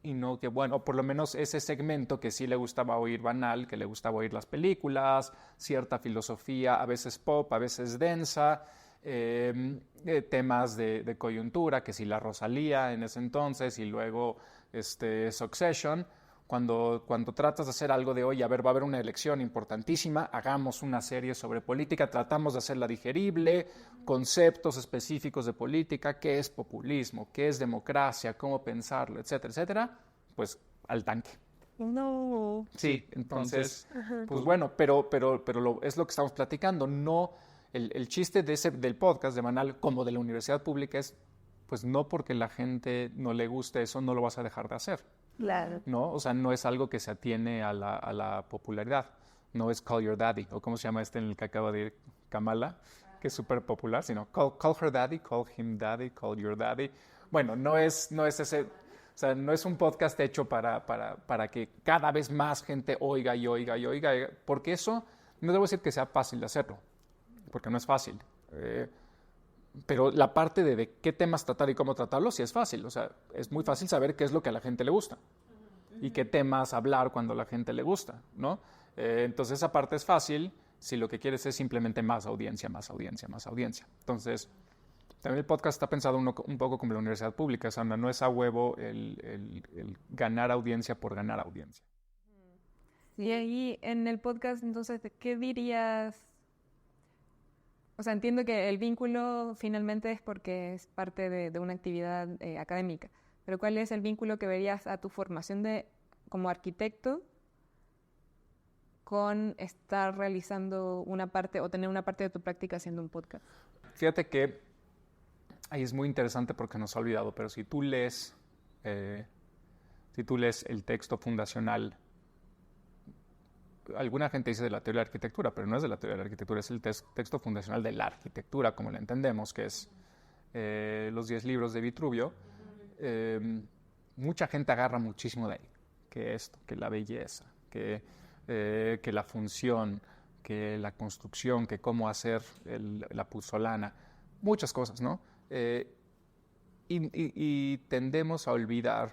Y no que, bueno, por lo menos ese segmento que sí le gustaba oír banal, que le gustaba oír las películas, cierta filosofía, a veces pop, a veces densa, temas de coyuntura, que si la Rosalía en ese entonces y luego Succession. Cuando tratas de hacer algo de, oye, a ver, va a haber una elección importantísima, hagamos una serie sobre política, tratamos de hacerla digerible, conceptos específicos de política, qué es populismo, qué es democracia, cómo pensarlo, etcétera, etcétera, pues al tanque. No. Sí, entonces, pues bueno, pero es lo que estamos platicando. No, el chiste del podcast de Manal como de la universidad pública es, pues no porque la gente no le guste eso, no lo vas a dejar de hacer. Claro. ¿No? O sea, no es algo que se atiene a la popularidad. No es Call Your Daddy, o cómo se llama en el que acaba de ir Kamala, que es súper popular, sino call her daddy, call him daddy, call your daddy. Bueno, no es ese, o sea, no es un podcast hecho para que cada vez más gente oiga, porque eso, no debo decir que sea fácil de hacerlo, porque no es fácil. Pero la parte de qué temas tratar y cómo tratarlos sí es fácil. O sea, es muy fácil saber qué es lo que a la gente le gusta y qué temas hablar cuando a la gente le gusta, ¿no? Entonces esa parte es fácil si lo que quieres es simplemente más audiencia. Entonces, también el podcast está pensado un poco como la universidad pública. O sea, no es a huevo el ganar audiencia por ganar audiencia. Y ahí en el podcast, entonces, ¿qué dirías? O sea, entiendo que el vínculo finalmente es porque es parte de una actividad académica, pero ¿cuál es el vínculo que verías a tu formación como arquitecto con estar realizando una parte o tener una parte de tu práctica haciendo un podcast? Fíjate que ahí es muy interesante porque nos ha olvidado, pero si tú lees el texto fundacional, alguna gente dice de la teoría de la arquitectura, pero no es de la teoría de la arquitectura, es el texto fundacional de la arquitectura, como la entendemos, que es los 10 libros de Vitruvio. Mucha gente agarra muchísimo de ahí, que esto, que la belleza, que la función, que la construcción, que cómo hacer la puzzolana, muchas cosas, ¿no? Y tendemos a olvidar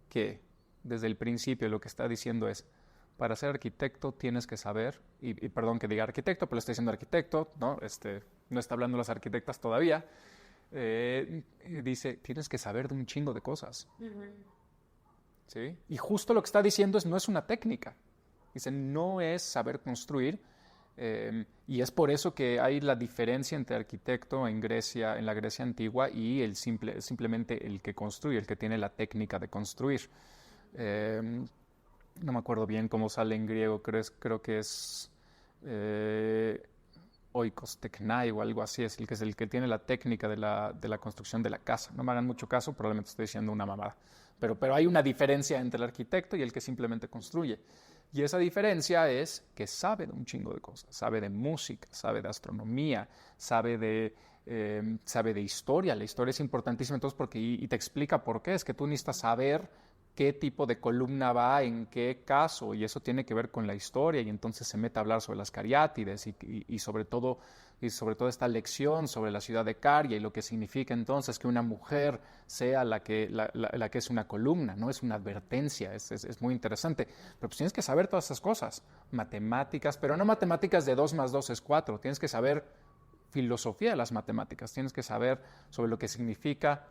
que desde el principio lo que está diciendo es, para ser arquitecto tienes que saber, y perdón que diga arquitecto, pero estoy diciendo arquitecto, ¿no? No está hablando las arquitectas todavía. Dice, tienes que saber de un chingo de cosas. ¿Sí? Y justo lo que está diciendo no es una técnica. Dice, no es saber construir. Y es por eso que hay la diferencia entre arquitecto en la Grecia antigua, y simplemente el que construye, el que tiene la técnica de construir. No me acuerdo bien cómo sale en griego, creo que es oikos teknai o algo así, es el que tiene la técnica de la construcción de la casa. No me hagan mucho caso, probablemente estoy diciendo una mamada. Pero hay una diferencia entre el arquitecto y el que simplemente construye. Y esa diferencia es que sabe de un chingo de cosas. Sabe de música, sabe de astronomía, sabe de historia. La historia es importantísima entonces y te explica por qué. Es que tú necesitas saber qué tipo de columna va en qué caso, y eso tiene que ver con la historia, y entonces se mete a hablar sobre las cariátides y sobre todo esta lección sobre la ciudad de Caria y lo que significa entonces que una mujer sea la que es una columna, ¿no? Es una advertencia, es muy interesante. Pero pues tienes que saber todas esas cosas, matemáticas, pero no matemáticas de 2 más 2 es 4, tienes que saber filosofía de las matemáticas, tienes que saber sobre lo que significa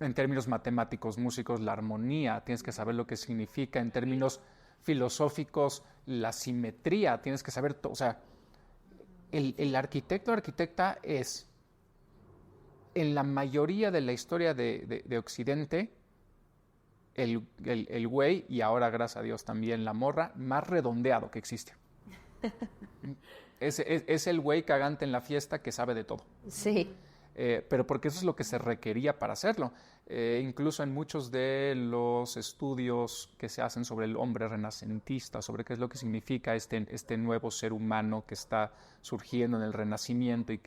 en términos matemáticos, músicos, la armonía, tienes que saber lo que significa en términos filosóficos, la simetría, tienes que saber todo. O sea, el arquitecto o arquitecta es, en la mayoría de la historia de Occidente, el güey, y ahora gracias a Dios también la morra, más redondeado que existe. Es el güey cagante en la fiesta que sabe de todo. Sí. Pero porque eso es lo que se requería para hacerlo. incluso en muchos de los estudios que se hacen sobre el hombre renacentista, sobre qué es lo que significa este nuevo ser humano que está surgiendo en el Renacimiento y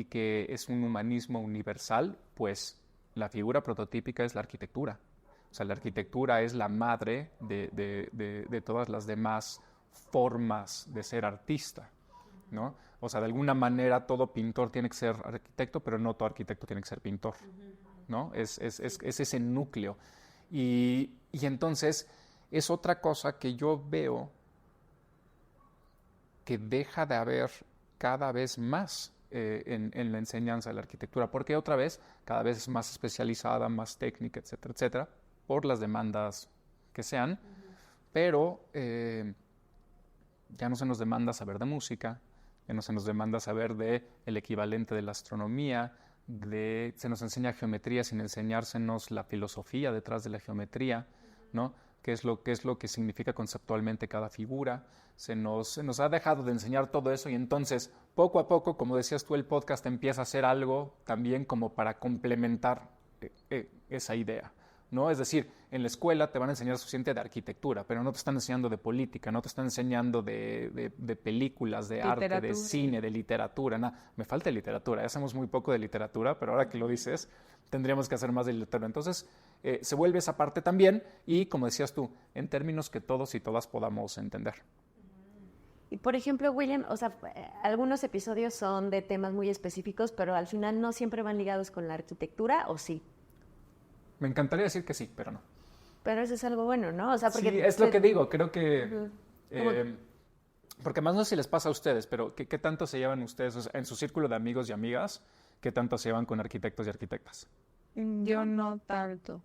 que es un humanismo universal, pues la figura prototípica es la arquitectura. O sea, la arquitectura es la madre de todas las demás formas de ser artista, ¿no? O sea, de alguna manera todo pintor tiene que ser arquitecto, pero no todo arquitecto tiene que ser pintor, ¿no? Es ese núcleo. Y entonces es otra cosa que yo veo que deja de haber cada vez más en la enseñanza de la arquitectura, porque otra vez cada vez es más especializada, más técnica, etcétera, etcétera, por las demandas que sean, pero ya no se nos demanda saber de música, ya no se nos demanda saber de el equivalente de la astronomía, se nos enseña geometría sin enseñársenos la filosofía detrás de la geometría, ¿no? ¿Qué es lo que significa conceptualmente cada figura? Se nos ha dejado de enseñar todo eso y entonces, poco a poco, como decías tú, el podcast empieza a hacer algo también como para complementar esa idea, ¿no? Es decir, en la escuela te van a enseñar suficiente de arquitectura, pero no te están enseñando de política, no te están enseñando de películas, de arte, de cine, de literatura. Nada. Me falta literatura, ya hacemos muy poco de literatura, pero ahora que lo dices, tendríamos que hacer más de literatura. Entonces, se vuelve esa parte también y, como decías tú, en términos que todos y todas podamos entender. Y, por ejemplo, William, o sea, algunos episodios son de temas muy específicos, pero al final no siempre van ligados con la arquitectura, ¿o sí? Me encantaría decir que sí, pero no. Pero eso es algo bueno, ¿no? O sea, porque sí, es lo que digo, creo que... porque más no sé si les pasa a ustedes, pero ¿qué tanto se llevan ustedes, o sea, en su círculo de amigos y amigas, qué tanto se llevan con arquitectos y arquitectas? Yo no tanto.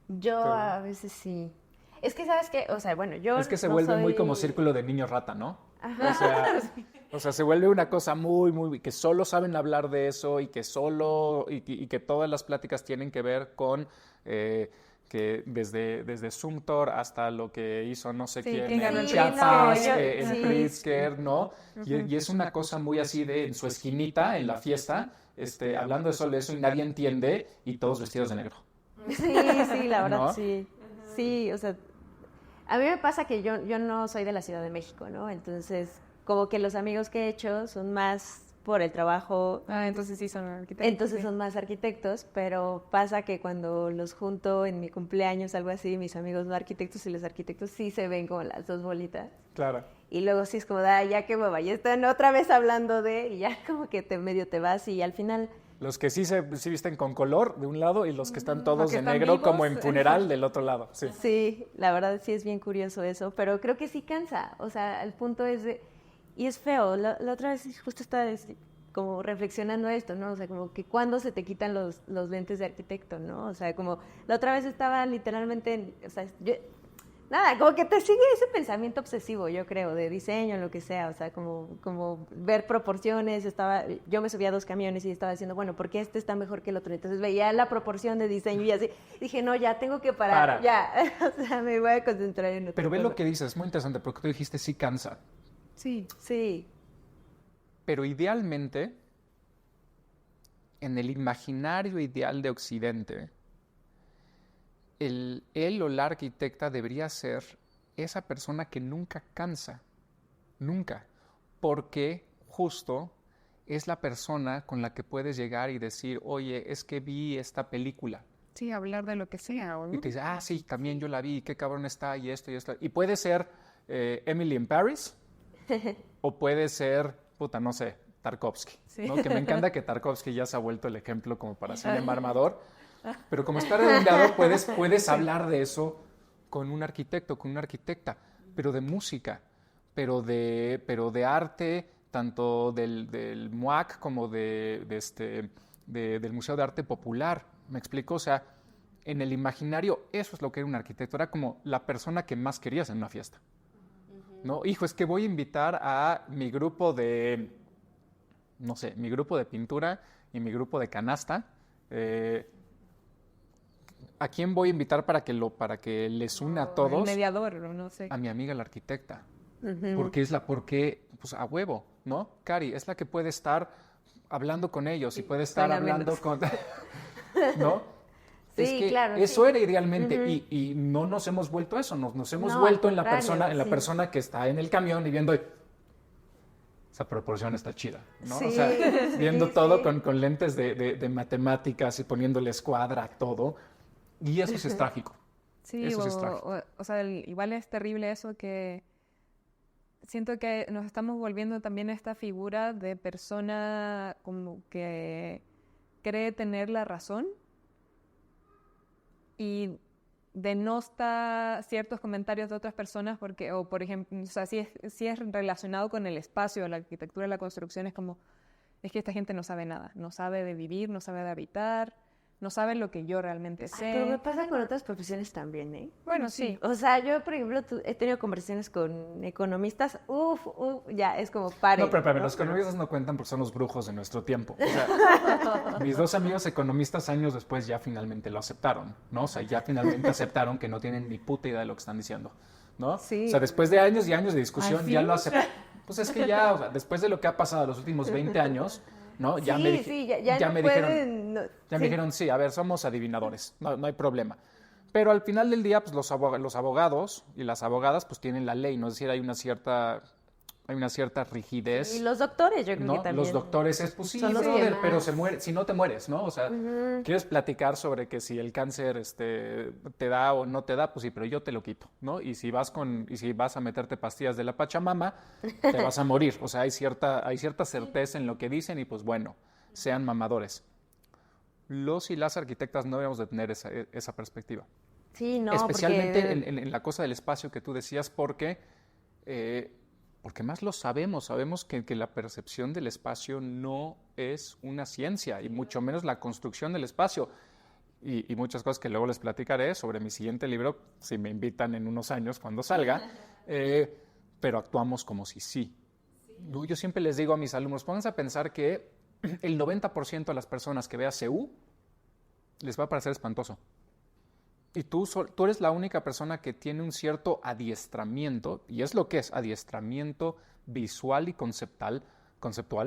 Yo a veces sí. Es que, ¿sabes qué? O sea, bueno, yo es que se no vuelve soy... muy como círculo de niño rata, ¿no? Ajá. O sea, se vuelve una cosa muy, muy... que solo saben hablar de eso y que que todas las pláticas tienen que ver con... que desde Sumter hasta lo que hizo no sé quién en Chiapas, en Pritzker, ¿no? Y es una cosa muy así de en su esquinita, en la fiesta, hablando de solo eso y nadie entiende y todos vestidos de negro. Sí, la verdad, ¿no? Sí. Sí, o sea, a mí me pasa que yo no soy de la Ciudad de México, ¿no? Entonces, como que los amigos que he hecho son más por el trabajo. Entonces sí son arquitectos. Entonces son más arquitectos, pero pasa que cuando los junto en mi cumpleaños, algo así, mis amigos no arquitectos y los arquitectos sí se ven como las dos bolitas. Claro. Y luego sí es como, ya que baba, ya están otra vez hablando y ya como que medio te vas y al final... Los que sí visten con color de un lado y los que están todos de negro vivos, como en funeral del otro lado. Sí. Sí, la verdad sí es bien curioso eso, pero creo que sí cansa. O sea, el punto es y es feo. La otra vez justo estaba como reflexionando esto, ¿no? O sea, como que cuando se te quitan los lentes de arquitecto, ¿no? O sea, como la otra vez estaba literalmente, o sea, como que te sigue ese pensamiento obsesivo, yo creo, de diseño, lo que sea, o sea, como ver proporciones, yo me subía a 2 camiones y estaba diciendo, bueno, ¿por qué este está mejor que el otro? Entonces veía la proporción de diseño y así, dije, no, ya tengo que parar, ya, o sea, me voy a concentrar en otra Pero ve cosa. lo que dices, es muy interesante, porque tú dijiste sí cansa. Sí. Pero idealmente, en el imaginario ideal de Occidente, él o la arquitecta debería ser esa persona que nunca cansa, nunca, porque justo es la persona con la que puedes llegar y decir, oye, es que vi esta película. Sí, hablar de lo que sea, ¿no? Y te dice, sí, también yo la vi, qué cabrón está, y esto, y esto. Y puede ser Emily in Paris, o puede ser, no sé, Tarkovsky, sí. ¿No? Que me encanta que Tarkovsky ya se ha vuelto el ejemplo como para cinema armador. Pero como está redondeado, puedes hablar de eso con un arquitecto, con una arquitecta, pero de música, pero de arte, tanto del MUAC como del Museo de Arte Popular. ¿Me explico? O sea, en el imaginario, eso es lo que era un arquitecto. Era como la persona que más querías en una fiesta. ¿No? Hijo, es que voy a invitar a mi grupo de, no sé, mi grupo de pintura y mi grupo de canasta. ¿A quién voy a invitar para que les una a todos? El mediador, no sé. A mi amiga la arquitecta. Porque pues a huevo, ¿no? Cari, es la que puede estar hablando con ellos y puede estar hablando con... ¿No? es que claro, eso era idealmente y no nos hemos vuelto eso, nos hemos vuelto en la persona que está en el camión y viendo esa proporción está chida, ¿no? Sí, o sea, viendo todo con lentes de matemáticas y poniéndole escuadra a todo, y eso sí es trágico. Sí, eso sí es trágico. o sea, igual es terrible eso que siento que nos estamos volviendo también esta figura de persona como que cree tener la razón y denosta ciertos comentarios de otras personas porque, o por ejemplo, o sea, si es relacionado con el espacio, la arquitectura, la construcción, es como, es que esta gente no sabe nada, no sabe de vivir, no sabe de habitar, no sabe lo que yo realmente sé. Pero me pasa con otras profesiones también, ¿eh? Bueno, sí. O sea, yo, por ejemplo, he tenido conversaciones con economistas, ya, es como pare. No, pero los economistas no cuentan porque son los brujos de nuestro tiempo. O sea, mis dos amigos economistas años después ya finalmente lo aceptaron, ¿no? O sea, ya finalmente aceptaron que no tienen ni puta idea de lo que están diciendo, ¿no? Sí. O sea, después de años y años de discusión ya lo aceptaron. Pues es que ya, o sea, después de lo que ha pasado los últimos 20 años, ¿no? Ya me dijeron, sí, a ver, somos adivinadores, no hay problema. Pero al final del día, pues los abogados y las abogadas, pues tienen la ley, ¿no? Es decir, hay una cierta rigidez. Y los doctores, yo creo ¿no? que también. Los doctores es pues sí, brother, pero si no te mueres, ¿no? O sea, quieres platicar sobre que si el cáncer te da o no te da, pues sí, pero yo te lo quito, ¿no? Y si vas a meterte pastillas de la Pachamama, te vas a morir. O sea, hay cierta certeza en lo que dicen y pues bueno, sean mamadores. Los y las arquitectas no debemos de tener esa perspectiva. Sí, no, especialmente porque... en la cosa del espacio que tú decías, porque más lo sabemos que la percepción del espacio no es una ciencia, y mucho menos la construcción del espacio. Y muchas cosas que luego les platicaré sobre mi siguiente libro, si me invitan en unos años cuando salga, pero actuamos como si sí. Yo siempre les digo a mis alumnos, pónganse a pensar que el 90% de las personas que vea CU les va a parecer espantoso. Y tú eres la única persona que tiene un cierto adiestramiento, y es lo que es, adiestramiento visual y conceptual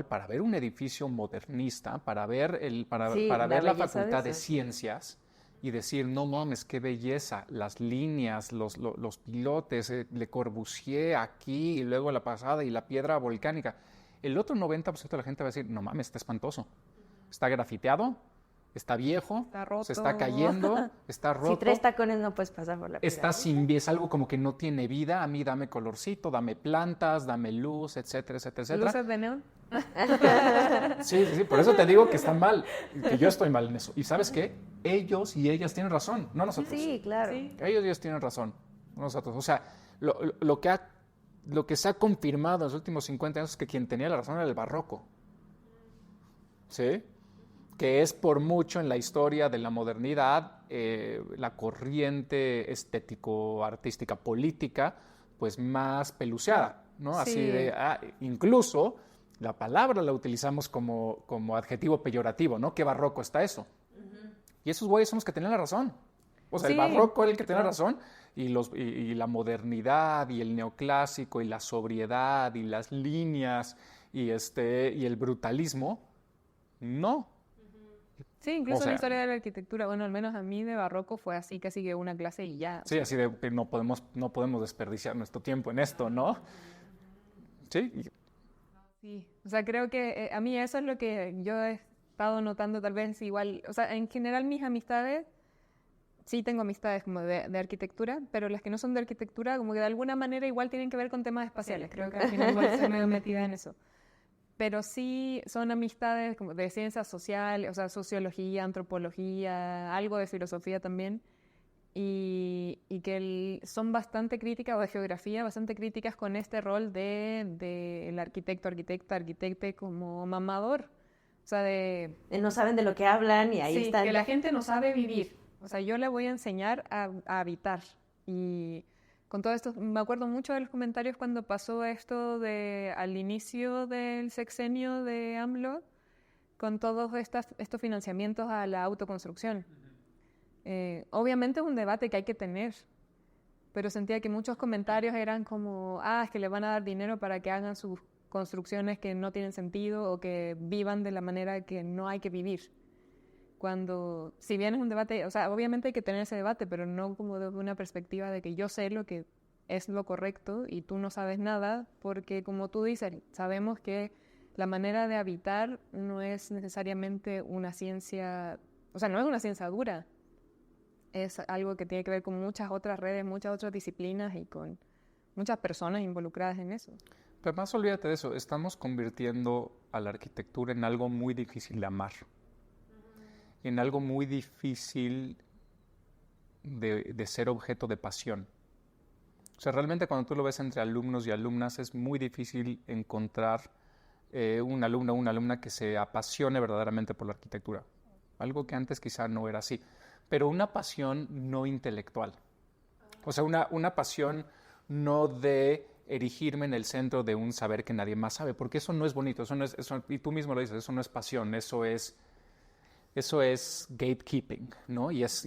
para ver un edificio modernista, para ver la facultad de ciencias y decir, no mames, qué belleza, las líneas, los pilotes, Le Corbusier aquí, y luego la pasada y la piedra volcánica. El otro 90% de la gente va a decir, no mames, está espantoso, está grafiteado, está viejo, está roto, se está cayendo, está roto. Si 3 tacones no puedes pasar por la piedra. Está sin vida, es algo como que no tiene vida. A mí dame colorcito, dame plantas, dame luz, etcétera, etcétera, etcétera. ¿Luces de neón? Sí, por eso te digo que están mal, que yo estoy mal en eso. ¿Y sabes qué? Ellos y ellas tienen razón, no nosotros. Sí, claro. Sí. Ellos y ellas tienen razón, no nosotros. O sea, lo que se ha confirmado en los últimos 50 años es que quien tenía la razón era el barroco. ¿Sí? Que es por mucho en la historia de la modernidad la corriente estético-artística política pues más peluceada, ¿no? Sí. Así de, incluso la palabra la utilizamos como adjetivo peyorativo, ¿no? ¿Qué barroco está eso? Y esos güeyes son los que tenían la razón. O sea, sí, el barroco era el que tenía razón, y la modernidad y el neoclásico y la sobriedad y las líneas y el brutalismo, no. Sí, incluso la historia de la arquitectura, bueno, al menos a mí de barroco fue así, casi que una clase y ya. Sí, así de que no podemos desperdiciar nuestro tiempo en esto, ¿no? Sí. Sí, o sea, creo que a mí eso es lo que yo he estado notando tal vez igual, o sea, en general mis amistades, sí tengo amistades como de arquitectura, pero las que no son de arquitectura como que de alguna manera igual tienen que ver con temas espaciales, creo que al final igual estoy medio metida en eso. Pero sí son amistades como de ciencias sociales, o sea, sociología, antropología, algo de filosofía también, y que son bastante críticas, o de geografía, bastante críticas con este rol de el arquitecto, arquitecte como mamador. O sea, no saben de lo que hablan y ahí sí, están. Que la gente no sabe vivir. O sea, yo le voy a enseñar a habitar. Y con todo esto, me acuerdo mucho de los comentarios cuando pasó esto al inicio del sexenio de AMLO, con todos estos financiamientos a la autoconstrucción. Obviamente es un debate que hay que tener, pero sentía que muchos comentarios eran como, es que le van a dar dinero para que hagan sus construcciones que no tienen sentido o que vivan de la manera que no hay que vivir. cuando, si bien es un debate, o sea, obviamente hay que tener ese debate, pero no como de una perspectiva de que yo sé lo que es lo correcto y tú no sabes nada, porque como tú dices, sabemos que la manera de habitar no es necesariamente una ciencia, o sea, no es una ciencia dura, es algo que tiene que ver con muchas otras redes, muchas otras disciplinas y con muchas personas involucradas en eso. Pero más olvídate de eso, estamos convirtiendo a la arquitectura en algo muy difícil de amar, en algo muy difícil de ser objeto de pasión. O sea, realmente cuando tú lo ves entre alumnos y alumnas es muy difícil encontrar un alumno o una alumna que se apasione verdaderamente por la arquitectura. Algo que antes quizá no era así. Pero una pasión no intelectual. O sea, una pasión no de erigirme en el centro de un saber que nadie más sabe, porque eso no es bonito, y tú mismo lo dices, eso no es pasión, eso es gatekeeping, ¿no? Pues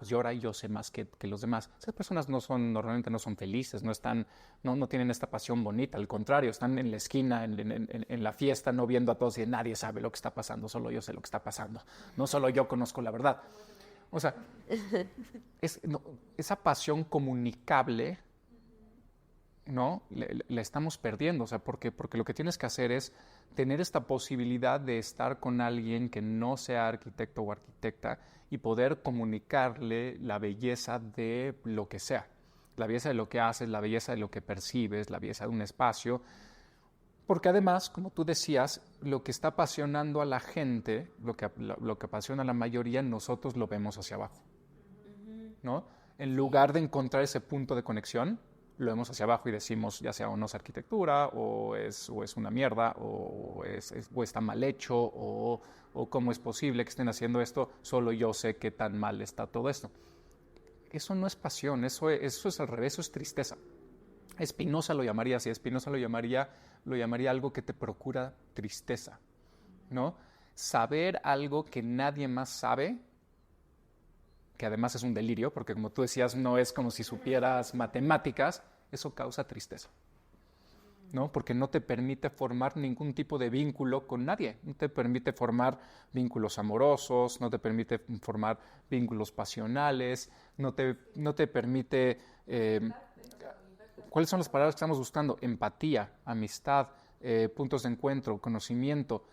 yo ahora yo sé más que los demás. Esas personas normalmente no son felices, no tienen esta pasión bonita, al contrario, están en la esquina, en la fiesta, no viendo a todos y nadie sabe lo que está pasando, solo yo sé lo que está pasando, no solo yo conozco la verdad. O sea, esa pasión comunicable, ¿no? La estamos perdiendo, o sea, porque lo que tienes que hacer es tener esta posibilidad de estar con alguien que no sea arquitecto o arquitecta y poder comunicarle la belleza de lo que sea, la belleza de lo que haces, la belleza de lo que percibes, la belleza de un espacio, porque además, como tú decías, lo que está apasionando a la gente, lo que apasiona a la mayoría, nosotros lo vemos hacia abajo, ¿no? En lugar de encontrar ese punto de conexión, lo vemos hacia abajo y decimos, ya sea o no es arquitectura, o es una mierda, o está mal hecho, o cómo es posible que estén haciendo esto, solo yo sé qué tan mal está todo esto. Eso no es pasión, eso es al revés, eso es tristeza. Spinoza lo llamaría así, Spinoza lo llamaría algo que te procura tristeza, ¿no? Saber algo que nadie más sabe, que además es un delirio, porque como tú decías, no es como si supieras matemáticas, eso causa tristeza, ¿no? Porque no te permite formar ningún tipo de vínculo con nadie, no te permite formar vínculos amorosos, no te permite formar vínculos pasionales, no te permite... ¿Cuáles son las palabras que estamos buscando? Empatía, amistad, puntos de encuentro, conocimiento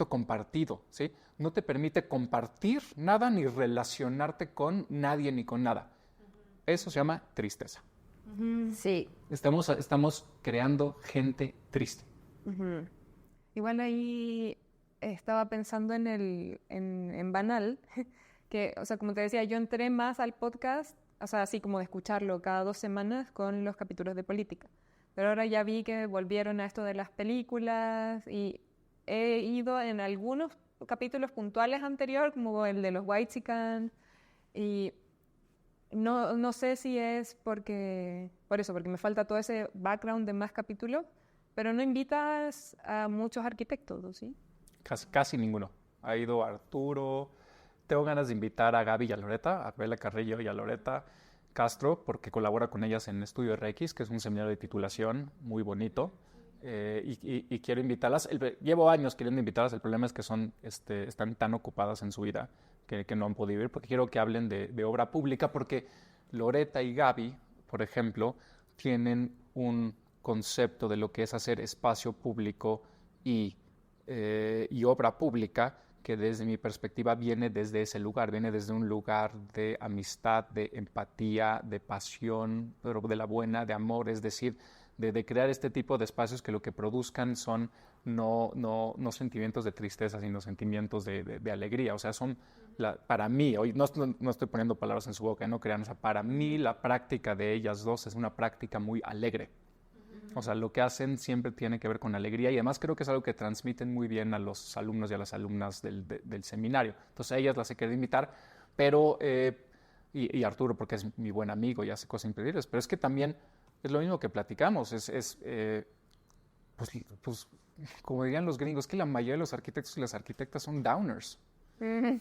compartido, ¿sí? No te permite compartir nada ni relacionarte con nadie ni con nada. Eso se llama tristeza. Sí. Estamos creando gente triste. Igual ahí estaba pensando en Banal, que, o sea, como te decía, yo entré más al podcast, o sea, así como de escucharlo cada 2 semanas con los capítulos de política. Pero ahora ya vi que volvieron a esto de las películas y he ido en algunos capítulos puntuales anteriores, como el de los Whitexicans, y no sé si es por eso, porque me falta todo ese background de más capítulos, pero no invitas a muchos arquitectos, ¿sí? Casi ninguno. Ha ido Arturo. Tengo ganas de invitar a Gaby y a Loreta, a Bela Carrillo y a Loreta Castro, porque colabora con ellas en Estudio RX, que es un seminario de titulación muy bonito. Y quiero invitarlas. Llevo años queriendo invitarlas. El problema es que están tan ocupadas en su vida que no han podido ir, porque quiero que hablen de obra pública, porque Loreta y Gaby, por ejemplo, tienen un concepto de lo que es hacer espacio público y obra pública que desde mi perspectiva viene desde ese lugar, viene desde un lugar de amistad, de empatía, de pasión, pero de la buena, de amor, es decir, de crear este tipo de espacios que lo que produzcan son no sentimientos de tristeza, sino sentimientos de alegría. O sea, para mí, hoy no estoy poniendo palabras en su boca, no crean, o sea, para mí la práctica de ellas dos es una práctica muy alegre. O sea, lo que hacen siempre tiene que ver con alegría y además creo que es algo que transmiten muy bien a los alumnos y a las alumnas del seminario. Entonces a ellas las he querido invitar, pero, y Arturo porque es mi buen amigo y hace cosas increíbles, pero es que también es lo mismo que platicamos, pues como dirían los gringos, que la mayoría de los arquitectos y las arquitectas son downers.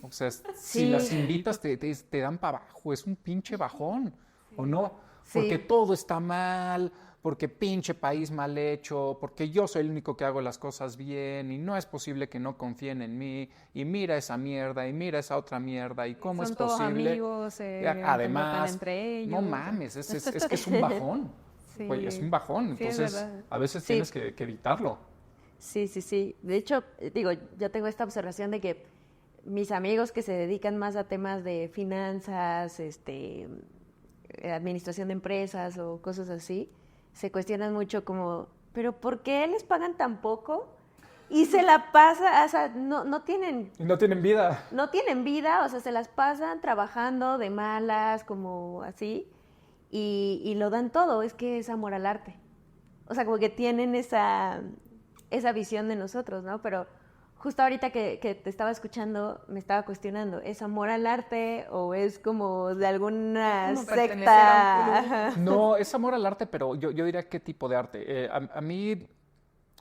O sea, si las invitas te dan para abajo, es un pinche bajón, ¿o no? Porque todo está mal, porque pinche país mal hecho, porque yo soy el único que hago las cosas bien y no es posible que no confíen en mí y mira esa mierda y mira esa otra mierda y cómo es Son todos posible. amigos, Además, entre ellos. no mames, es que es un bajón. Sí. Güey, es un bajón, Sí, es entonces verdad. a veces Sí. tienes que evitarlo. Sí, sí, sí. De hecho, digo, yo tengo esta observación de que mis amigos que se dedican más a temas de finanzas, administración de empresas o cosas así, se cuestionan mucho como, ¿pero por qué les pagan tan poco? Y se la pasa, o sea, no tienen Y no tienen vida. vida, o sea, se las pasan trabajando de malas, como así, y lo dan todo, es que es amor al arte. O sea, como que tienen esa visión de nosotros, ¿no? Pero justo ahorita que te estaba escuchando, me estaba cuestionando, ¿es amor al arte o es como de alguna Como pertenecer a un secta? club. Ajá. No, es amor al arte, pero yo diría qué tipo de arte. A mí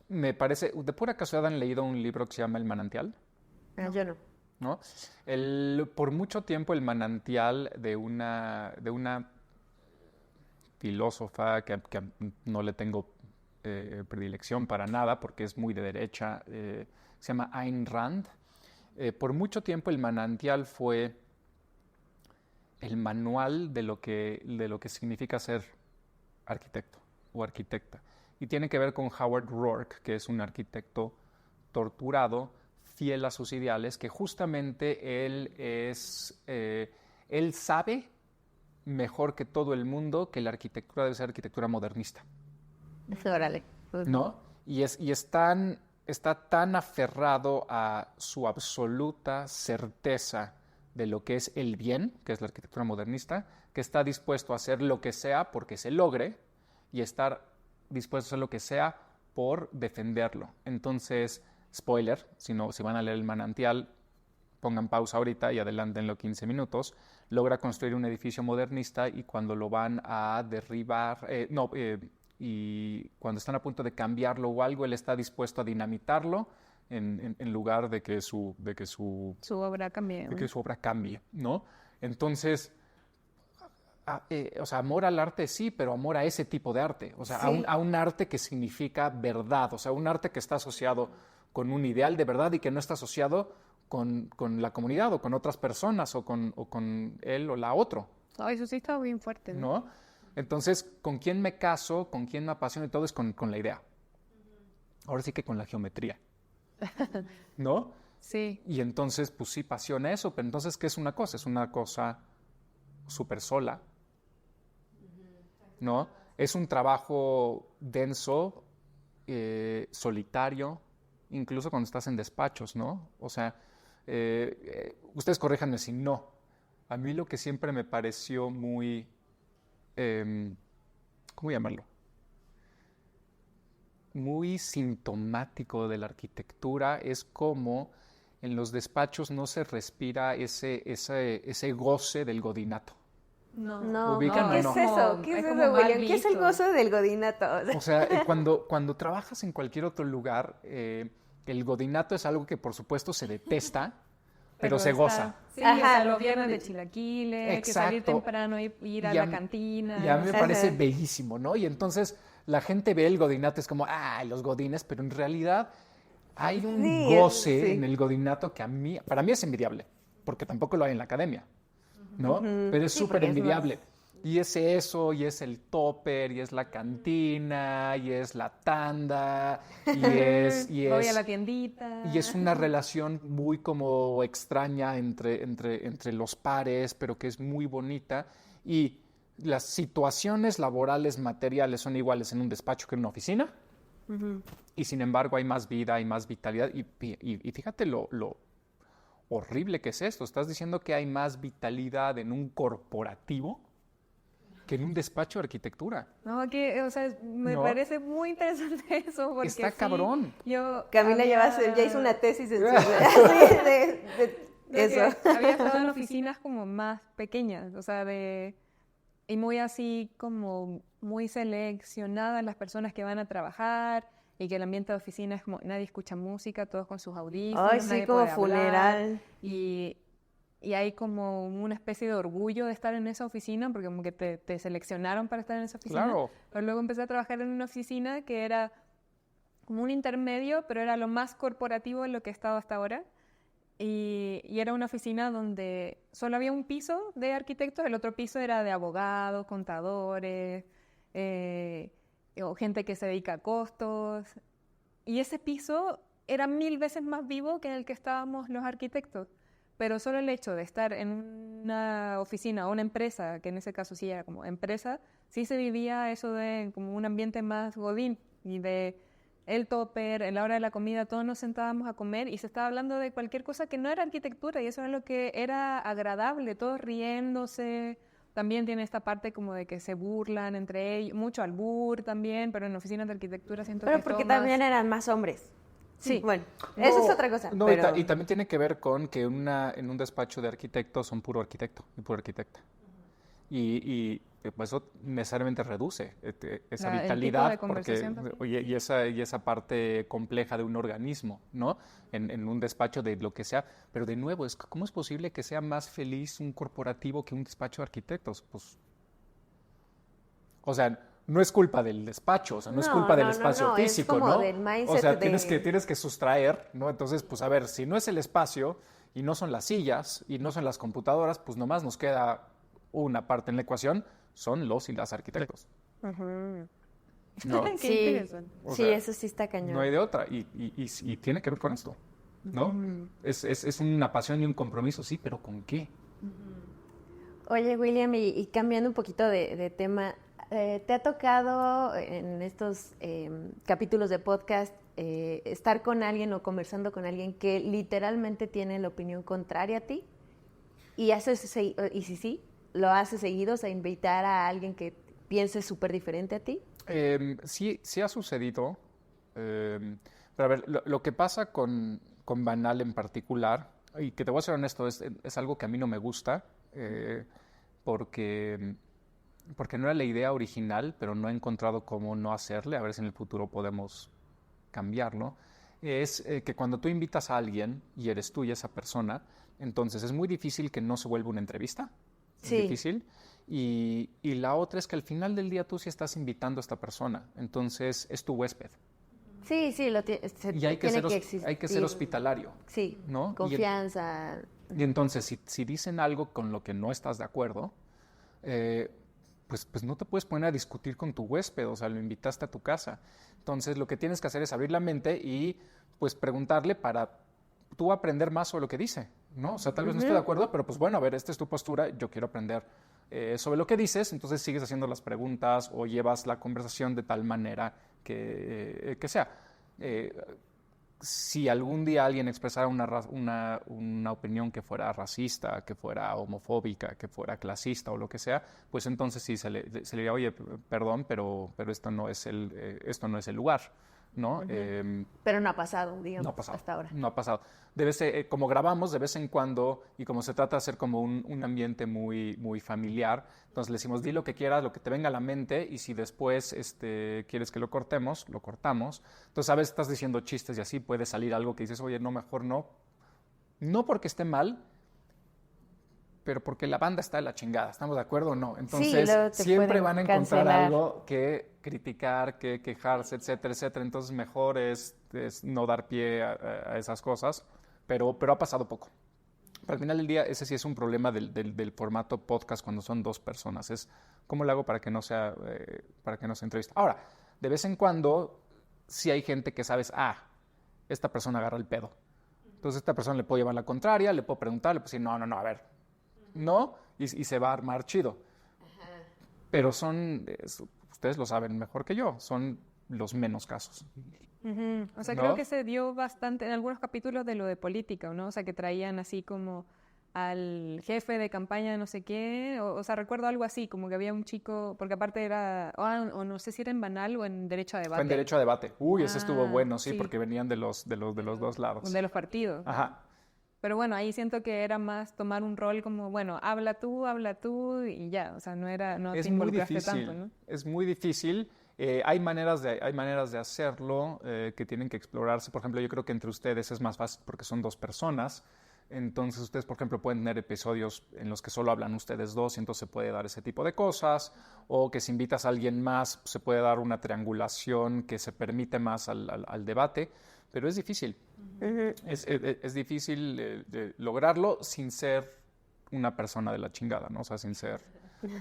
me parece, de pura casualidad han leído un libro que se llama El Manantial, Yo no. ¿no? Por mucho tiempo el manantial de una filósofa que no le tengo predilección para nada porque es muy de derecha, se llama Ayn Rand. Por mucho tiempo el manantial fue el manual de lo que significa ser arquitecto o arquitecta. Y tiene que ver con Howard Rourke, que es un arquitecto torturado, fiel a sus ideales, que justamente él sabe mejor que todo el mundo que la arquitectura debe ser arquitectura modernista, Órale. ¿no? Y está tan aferrado a su absoluta certeza de lo que es el bien, que es la arquitectura modernista, que está dispuesto a hacer lo que sea porque se logre y estar dispuesto a hacer lo que sea por defenderlo. Entonces, spoiler, si van a leer El Manantial, pongan pausa ahorita y adelántenlo 15 minutos, logra construir un edificio modernista y cuando lo van a derribar, y cuando están a punto de cambiarlo o algo, él está dispuesto a dinamitarlo en lugar de que su Obra cambie. de que su obra cambie, ¿no? Entonces, o sea, amor al arte sí, pero amor a ese tipo de arte, o sea, Sí. a un arte que significa verdad, o sea, un arte que está asociado con un ideal de verdad y que no está asociado con la comunidad o con otras personas o con él o la otro, Ay, eso sí está bien fuerte, ¿no? ¿no? Entonces, ¿con quién me caso? ¿Con quién me apasiona? Y todo es con la idea. Ahora sí que con la geometría, ¿no? Sí. Y entonces, pues sí, pasiona eso, pero entonces, ¿qué es una cosa? Es una cosa súper sola, ¿no? Es un trabajo denso, solitario, incluso cuando estás en despachos, ¿no? O sea, ustedes corríjanme si no. A mí lo que siempre me pareció muy, ¿cómo llamarlo? Muy sintomático de la arquitectura es como en los despachos no se respira ese goce del godinato. No, ¿Ubican o ¿qué no? es eso? ¿Qué es como eso, mal William? ¿Qué es el visto. gozo del godinato? O sea, cuando trabajas en cualquier otro lugar, el godinato es algo que por supuesto se detesta, pero se está- goza. Sí, Ajá. o sea, los viernes de chilaquiles, que salir Exacto. temprano y ir a Y la cantina. Y a mí me parece Ajá. bellísimo, ¿no? Y entonces la gente ve el godinato, es como, los godines, pero en realidad hay un Sí, goce sí. en el godinato que para mí es envidiable, porque tampoco lo hay en la academia, ¿no? Pero es Sí, súper porque es envidiable. Y es eso, y es el topper, y es la cantina, y es la tanda, Voy a la tiendita. y es una relación muy como extraña entre los pares, pero que es muy bonita. Y las situaciones laborales materiales son iguales en un despacho que en una oficina. Y sin embargo hay más vida, hay más vitalidad. Y fíjate lo horrible que es esto. Estás diciendo que hay más vitalidad en un corporativo que en un despacho de arquitectura. No, que, o sea, me ¿No? parece muy interesante eso, porque Está sí, cabrón. Camila ya hizo una tesis en su... así, de eso. Había estado en oficinas como más pequeñas, o sea, y muy así como muy seleccionadas las personas que van a trabajar y que el ambiente de oficina es como nadie escucha música, todos con sus audífonos, Ay, sí, nadie como puede hablar. funeral. Y y hay como una especie de orgullo de estar en esa oficina, porque como que te seleccionaron para estar en esa oficina. Claro. Pero luego empecé a trabajar en una oficina que era como un intermedio, pero era lo más corporativo en lo que he estado hasta ahora. Y era una oficina donde solo había un piso de arquitectos, el otro piso era de abogados, contadores, o gente que se dedica a costos. Y ese piso era 1000 veces más vivo que en el que estábamos los arquitectos. Pero solo el hecho de estar en una oficina o una empresa, que en ese caso sí era como empresa, sí se vivía eso de como un ambiente más godín y de el topper, en la hora de la comida todos nos sentábamos a comer y se estaba hablando de cualquier cosa que no era arquitectura y eso era lo que era agradable, todos riéndose. También tiene esta parte como de que se burlan entre ellos, mucho albur también, pero en oficinas de arquitectura siento que Pero es porque todo también más... eran más hombres. Sí. Bueno, eso es otra cosa. No, pero... y también tiene que ver con que en un despacho de arquitectos son puro arquitecto y puro arquitecta. Pues eso necesariamente reduce esa el tipo vitalidad de conversación porque, y esa parte compleja de un organismo, ¿no? En un despacho de lo que sea. Pero de nuevo, ¿cómo es posible que sea más feliz un corporativo que un despacho de arquitectos? Pues, o sea, no es culpa del despacho, o sea, no es culpa del espacio físico, es como ¿no? del mindset O sea, de... tienes que sustraer, ¿no? Entonces, pues a ver, si no es el espacio y no son las sillas y no son las computadoras, pues nomás nos queda una parte en la ecuación, son los y las arquitectos. ¿No? Qué Sí, interesante. O sí, sea, eso sí está cañón. No hay de otra. Y tiene que ver con esto, ¿no? Es una pasión y un compromiso, sí, pero ¿con qué? Oye, William, y cambiando un poquito de tema, ¿te ha tocado en estos capítulos de podcast estar con alguien o conversando con alguien que literalmente tiene la opinión contraria a ti? Y si sí, ¿lo haces seguido? O sea, invitar a alguien que piense súper diferente a ti. Sí ha sucedido. Pero a ver, lo que pasa con Banal en particular, y que te voy a ser honesto, es algo que a mí no me gusta, porque no era la idea original, pero no he encontrado cómo no hacerle, a ver si en el futuro podemos cambiarlo, es que cuando tú invitas a alguien y eres tú y esa persona, entonces es muy difícil que no se vuelva una entrevista, Sí. es difícil, y la otra es que al final del día tú sí estás invitando a esta persona, entonces es tu huésped. Sí, sí, Y hay que existir. hay que ser hospitalario, Sí, ¿no? confianza. Y entonces, si dicen algo con lo que no estás de acuerdo, pues no te puedes poner a discutir con tu huésped, o sea, lo invitaste a tu casa. Entonces, lo que tienes que hacer es abrir la mente y pues preguntarle para tú aprender más sobre lo que dice, ¿no? O sea, tal vez no estoy de acuerdo, pero pues bueno, a ver, esta es tu postura, yo quiero aprender sobre lo que dices, entonces sigues haciendo las preguntas o llevas la conversación de tal manera que sea. Si algún día alguien expresara una opinión que fuera racista, que fuera homofóbica, que fuera clasista o lo que sea, pues entonces sí se le diría, oye, perdón, pero esto no es el lugar, ¿no? Pero no ha pasado, digamos, No ha pasado. hasta ahora. No ha pasado. Como grabamos de vez en cuando y como se trata de hacer como un ambiente muy, muy familiar, entonces le decimos, di lo que quieras, lo que te venga a la mente y si después quieres que lo cortemos, lo cortamos. Entonces a veces estás diciendo chistes y así puede salir algo que dices, oye, no, mejor no. No porque esté mal, pero porque la banda está de la chingada, ¿estamos de acuerdo o no? Entonces siempre van a encontrar algo que criticar, que quejarse, etcétera, etcétera. Entonces mejor es no dar pie a esas cosas, pero ha pasado poco. Pero al final del día ese sí es un problema del formato podcast cuando son dos personas. Es cómo lo hago para que no sea entrevista. Ahora, de vez en cuando sí hay gente que sabes, esta persona agarra el pedo. Entonces esta persona le puedo llevar la contraria, le puedo preguntar, le puedo decir, no, a ver, no, y se va a armar chido. Ajá. Pero ustedes lo saben mejor que yo, son los menos casos. O sea, ¿no? creo que se dio bastante en algunos capítulos de lo de política, ¿no? O sea, que traían así como al jefe de campaña de no sé qué, o sea, recuerdo algo así, como que había un chico, porque aparte era, o no sé si era en Banal o en Derecho a Debate. Fue en Derecho a Debate. Ese estuvo bueno, sí, porque venían de los dos lados. De los partidos. Ajá. Pero bueno, ahí siento que era más tomar un rol como, bueno, habla tú y ya, o sea, no te involucraste tanto, ¿no? Es muy difícil. Hay maneras de hacerlo que tienen que explorarse. Por ejemplo, yo creo que entre ustedes es más fácil porque son dos personas. Entonces ustedes, por ejemplo, pueden tener episodios en los que solo hablan ustedes dos y entonces se puede dar ese tipo de cosas, o que si invitas a alguien más se puede dar una triangulación que se permite más al debate, pero es difícil. Es difícil lograrlo sin ser una persona de la chingada, ¿no? O sea, sin ser...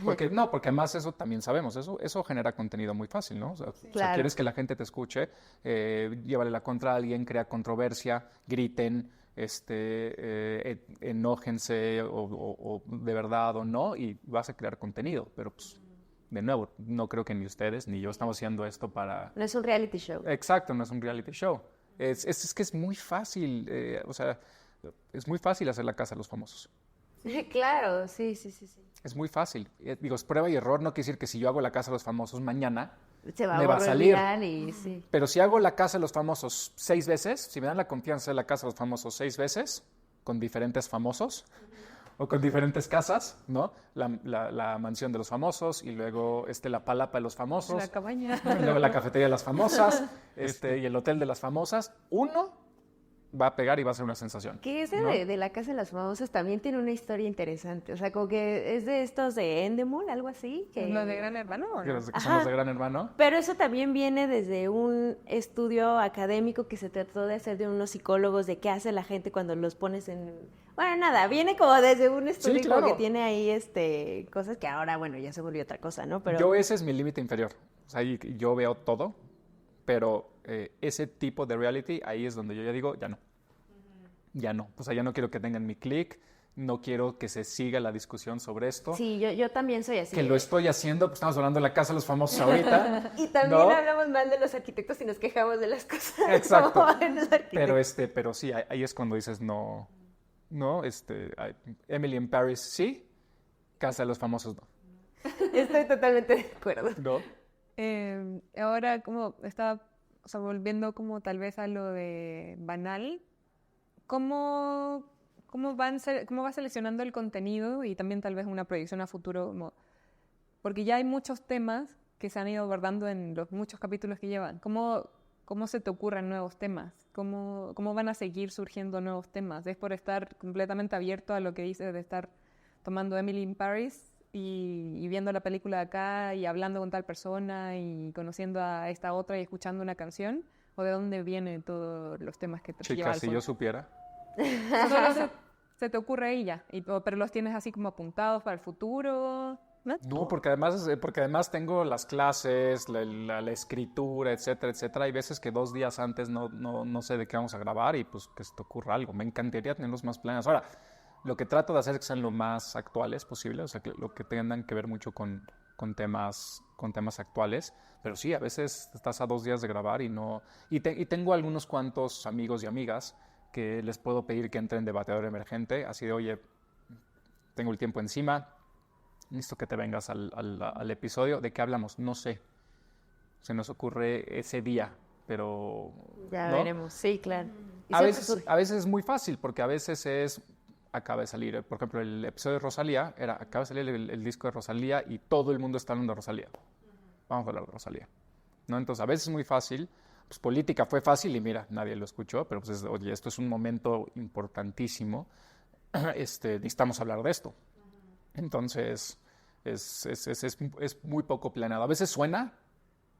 porque además eso también sabemos, eso genera contenido muy fácil, ¿no? O sea, quieres que la gente te escuche, llévale la contra a alguien, crea controversia, griten, enójense o de verdad o no, y vas a crear contenido, pero pues, de nuevo, no creo que ni ustedes ni yo estamos haciendo esto para... No es un reality show. Exacto, no es un reality show. Es que es muy fácil, o sea, es muy fácil hacer la casa de los famosos. Claro, sí. Es muy fácil. Digo, es prueba y error. No quiere decir que si yo hago la casa de los famosos mañana me va a salir. Sí. Pero si hago la casa de los famosos 6 veces, si me dan la confianza de la casa de los famosos 6 veces, con diferentes famosos o con diferentes casas, ¿no? La mansión de los famosos y luego la palapa de los famosos. La cabaña. Y luego la cafetería de las famosas y el hotel de las famosas. Uno va a pegar y va a ser una sensación. Que ese ¿no? de la Casa de las Famosas también tiene una historia interesante. O sea, como que es de estos de Endemol, algo así. Que... ¿Lo de Gran Hermano o no? Que son los de Gran Hermano. Pero eso también viene desde un estudio académico que se trató de hacer de unos psicólogos de qué hace la gente cuando los pones en... Bueno, nada, viene como desde un estudio Sí, claro. como que tiene ahí cosas que ahora, bueno, ya se volvió otra cosa, ¿no? Pero... ese es mi límite inferior. O sea, yo veo todo, pero ese tipo de reality, ahí es donde yo ya digo, ya no. Ya no. O sea, ya no quiero que tengan mi click, no quiero que se siga la discusión sobre esto. Sí, yo también soy así. Que lo estoy haciendo, pues estamos hablando de la casa de los famosos ahorita. Y también ¿no? hablamos mal de los arquitectos y nos quejamos de las cosas. Exacto. Pero sí, ahí es cuando dices no, Emily in Paris sí, casa de los famosos no. Estoy totalmente de acuerdo. ¿No? Ahora como estaba, o sea, volviendo como tal vez a lo de banal, ¿cómo vas seleccionando el contenido y también tal vez una proyección a futuro? Porque ya hay muchos temas que se han ido abordando en los muchos capítulos que llevan. ¿Cómo se te ocurren nuevos temas? ¿Cómo van a seguir surgiendo nuevos temas? ¿Es por estar completamente abierto a lo que dices de estar tomando Emily in Paris y viendo la película de acá y hablando con tal persona y conociendo a esta otra y escuchando una canción? ¿O de dónde vienen todos los temas que te llevan? Chicas, si yo supiera. Solo se te ocurre ella, pero los tienes así como apuntados para el futuro, ¿no? No, porque además tengo las clases, la escritura, etcétera, etcétera. Hay veces que 2 días antes no sé de qué vamos a grabar y pues que se te ocurra algo. Me encantaría tenerlos más planeados. Ahora, lo que trato de hacer es que sean lo más actuales posible, o sea, lo que tengan que ver mucho con temas actuales. Pero sí, a veces estás a 2 días de grabar y no... Y tengo algunos cuantos amigos y amigas que les puedo pedir que entren en Debateador Emergente, así de, oye, tengo el tiempo encima, listo que te vengas al episodio. ¿De qué hablamos? No sé. Se nos ocurre ese día, pero... Ya ¿no? veremos, sí, claro. A veces es muy fácil, porque a veces acaba de salir, por ejemplo, el episodio de Rosalía, acaba de salir el disco de Rosalía y todo el mundo está hablando de Rosalía. Vamos a hablar de Rosalía, ¿no? Entonces, a veces es muy fácil. Pues política fue fácil y mira, nadie lo escuchó, pero pues oye, esto es un momento importantísimo, necesitamos hablar de esto. Entonces, es muy poco planeado. A veces suena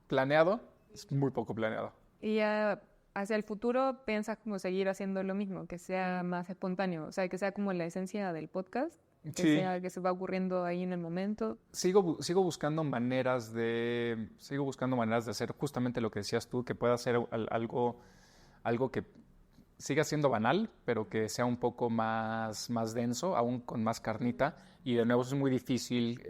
planeado, es muy poco planeado. Y hacia el futuro piensas como seguir haciendo lo mismo, que sea más espontáneo, o sea, que sea como la esencia del podcast, que Sí. sea que se va ocurriendo ahí en el momento. Sigo buscando maneras de hacer justamente lo que decías tú, que pueda ser algo que siga siendo banal, pero que sea un poco más denso, aún con más carnita. Y de nuevo es muy difícil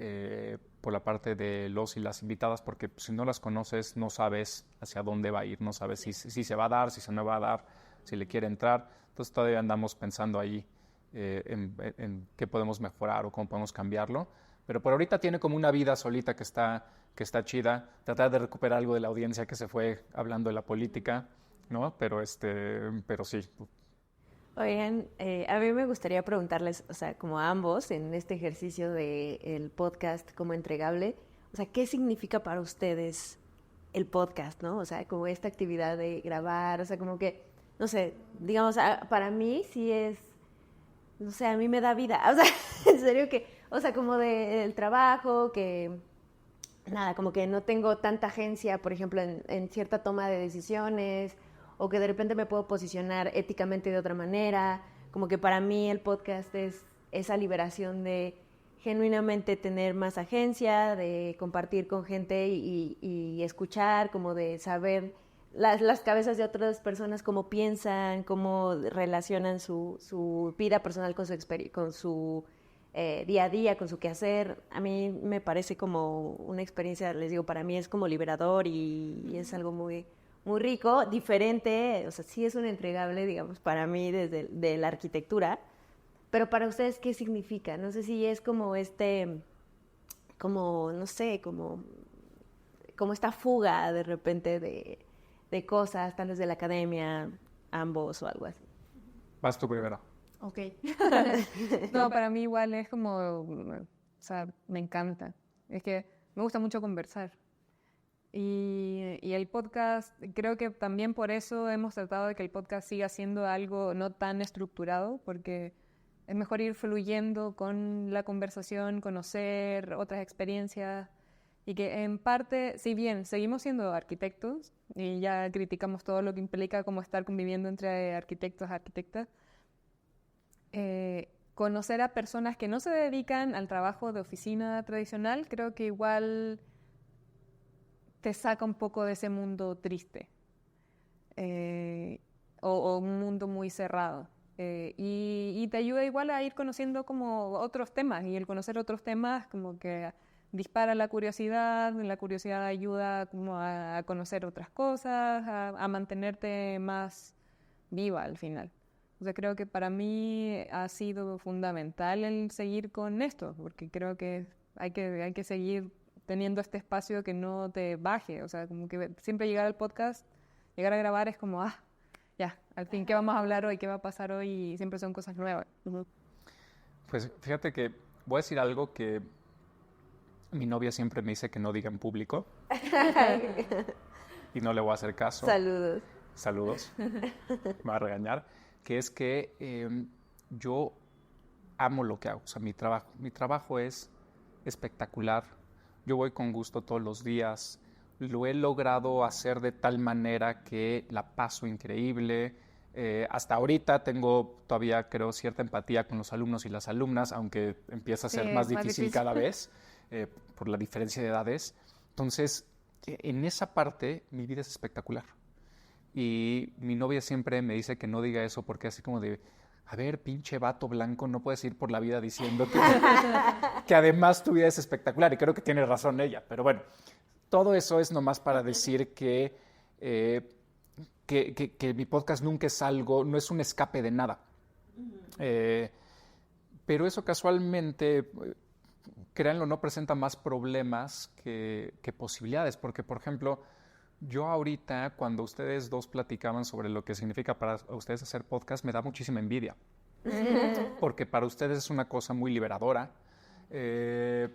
por la parte de los y las invitadas, porque si no las conoces, no sabes hacia dónde va a ir, no sabes si se va a dar, si se no va a dar, si le quiere entrar. Entonces todavía andamos pensando ahí en qué podemos mejorar o cómo podemos cambiarlo. Pero por ahorita tiene como una vida solita que está chida. Tratar de recuperar algo de la audiencia que se fue hablando de la política, ¿no? Pero sí. Oigan, a mí me gustaría preguntarles, o sea, como a ambos, en este ejercicio del podcast como entregable, o sea, ¿qué significa para ustedes el podcast, no? O sea, como esta actividad de grabar, o sea, como que, no sé, digamos, para mí sí es no sé, a mí me da vida. O sea, en serio que, o sea, como del trabajo, que nada, como que no tengo tanta agencia, por ejemplo, en cierta toma de decisiones, o que de repente me puedo posicionar éticamente de otra manera. Como que para mí el podcast es esa liberación de genuinamente tener más agencia, de compartir con gente y escuchar, como de saber las cabezas de otras personas, cómo piensan, cómo relacionan su vida personal con su día a día, con su quehacer. A mí me parece como una experiencia, les digo, para mí es como liberador y es algo muy, muy rico, diferente, o sea, sí es un entregable, digamos, para mí desde de la arquitectura, pero para ustedes, ¿qué significa? No sé si es como como, no sé, como esta fuga de repente de cosas, tal vez de la academia, ambos o algo así. Vas tú primero. Ok. No, para mí igual es como, o sea, me encanta. Es que me gusta mucho conversar. Y el podcast, creo que también por eso hemos tratado de que el podcast siga siendo algo no tan estructurado, porque es mejor ir fluyendo con la conversación, conocer otras experiencias, y que en parte, si bien seguimos siendo arquitectos, y ya criticamos todo lo que implica como estar conviviendo entre arquitectos y arquitectas, conocer a personas que no se dedican al trabajo de oficina tradicional, creo que igual te saca un poco de ese mundo triste o un mundo muy cerrado. Y te ayuda igual a ir conociendo como otros temas, y el conocer otros temas como que dispara la curiosidad ayuda como a conocer otras cosas, a mantenerte más viva al final. O sea, creo que para mí ha sido fundamental el seguir con esto, porque creo que hay que seguir teniendo este espacio que no te baje. O sea, como que siempre llegar al podcast, llegar a grabar es como, ya, al fin, ¿qué vamos a hablar hoy? ¿Qué va a pasar hoy? Y siempre son cosas nuevas. Pues fíjate que voy a decir algo que mi novia siempre me dice que no diga en público y no le voy a hacer caso. Saludos. Saludos. Me va a regañar. Que es que yo amo lo que hago. O sea, mi trabajo es espectacular. Yo voy con gusto todos los días. Lo he logrado hacer de tal manera que la paso increíble. Hasta ahorita tengo todavía, creo, cierta empatía con los alumnos y las alumnas, aunque empieza a ser más difícil cada vez por la diferencia de edades. Entonces, en esa parte, mi vida es espectacular. Y mi novia siempre me dice que no diga eso porque así como de, a ver, pinche vato blanco, no puedes ir por la vida diciendo que además tu vida es espectacular. Y creo que tiene razón ella. Pero bueno, todo eso es nomás para decir que mi podcast nunca es algo, no es un escape de nada. Pero eso casualmente, créanlo, no presenta más problemas que posibilidades. Porque, por ejemplo, yo ahorita, cuando ustedes dos platicaban sobre lo que significa para ustedes hacer podcast, me da muchísima envidia. Porque para ustedes es una cosa muy liberadora.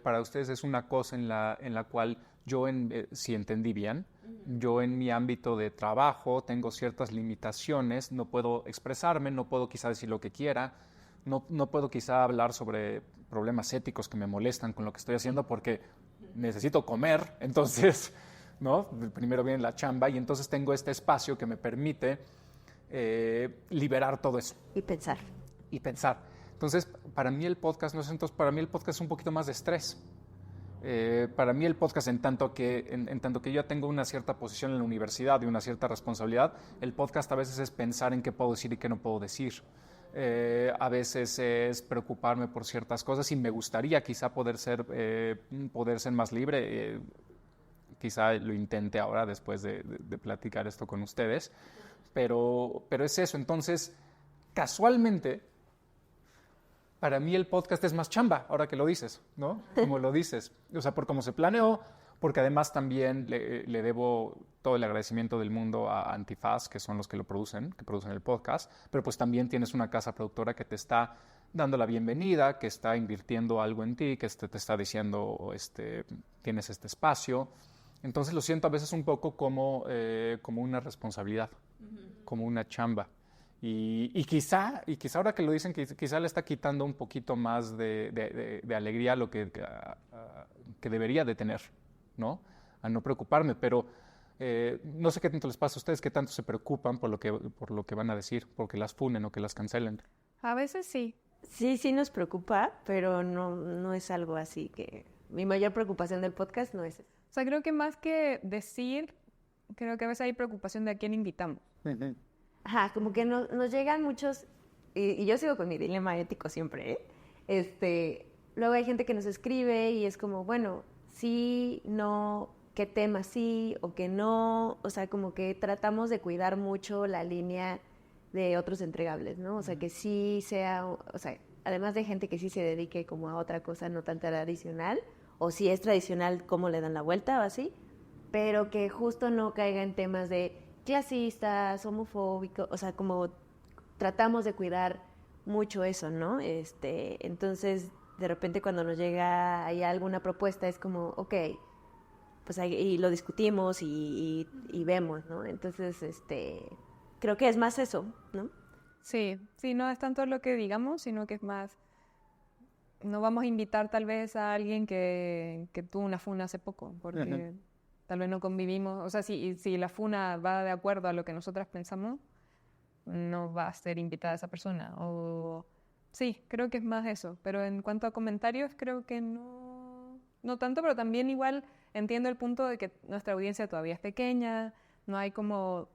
Para ustedes es una cosa en la cual yo, si entendí bien, yo en mi ámbito de trabajo tengo ciertas limitaciones, no puedo expresarme, no puedo quizá decir lo que quiera, no puedo quizá hablar sobre problemas éticos que me molestan con lo que estoy haciendo porque necesito comer, entonces, ¿no? Primero viene la chamba y entonces tengo este espacio que me permite liberar todo eso. Y pensar. Entonces, para mí el podcast no es entonces, para mí el podcast es un poquito más de estrés. Para mí el podcast, en tanto que yo ya tengo una cierta posición en la universidad y una cierta responsabilidad, el podcast a veces es pensar en qué puedo decir y qué no puedo decir. A veces es preocuparme por ciertas cosas y me gustaría quizá poder ser más libre. Quizá lo intente ahora después de platicar esto con ustedes. Pero es eso. Entonces, casualmente, para mí el podcast es más chamba, ahora que lo dices, ¿no? Como lo dices. O sea, por cómo se planeó, porque además también le debo todo el agradecimiento del mundo a Antifaz, que son los que producen el podcast, pero pues también tienes una casa productora que te está dando la bienvenida, que está invirtiendo algo en ti, que te está diciendo, tienes este espacio. Entonces lo siento a veces un poco como una responsabilidad, como una chamba. Y quizá ahora que lo dicen, quizá le está quitando un poquito más de alegría a lo que debería de tener, ¿no? A no preocuparme, pero no sé qué tanto les pasa a ustedes, qué tanto se preocupan por lo que van a decir, porque las funen o que las cancelen. A veces sí. Sí nos preocupa, pero no es algo así que... Mi mayor preocupación del podcast no es eso. O sea, creo que más que decir, creo que a veces hay preocupación de a quién invitamos. Ajá, como que nos llegan muchos... Y yo sigo con mi dilema ético siempre, ¿eh? Luego hay gente que nos escribe y es como, bueno, sí, no, qué tema sí o qué no. O sea, como que tratamos de cuidar mucho la línea de otros entregables, ¿no? O sea, que sí sea, o sea, además de gente que sí se dedique como a otra cosa no tan tradicional, o si es tradicional, cómo le dan la vuelta o así, pero que justo no caiga en temas de clasistas, homofóbicos, o sea, como tratamos de cuidar mucho eso, ¿no? Entonces, de repente cuando nos llega ahí alguna propuesta es como, ok, pues ahí, y lo discutimos y vemos, ¿no? Entonces, creo que es más eso, ¿no? Sí, no es tanto lo que digamos, sino que es más, no vamos a invitar tal vez a alguien que tuvo una funa hace poco, porque tal vez no convivimos, o sea, si la funa va de acuerdo a lo que nosotras pensamos, no va a ser invitada esa persona, o sí, creo que es más eso, pero en cuanto a comentarios creo que no tanto, pero también igual entiendo el punto de que nuestra audiencia todavía es pequeña, no hay como...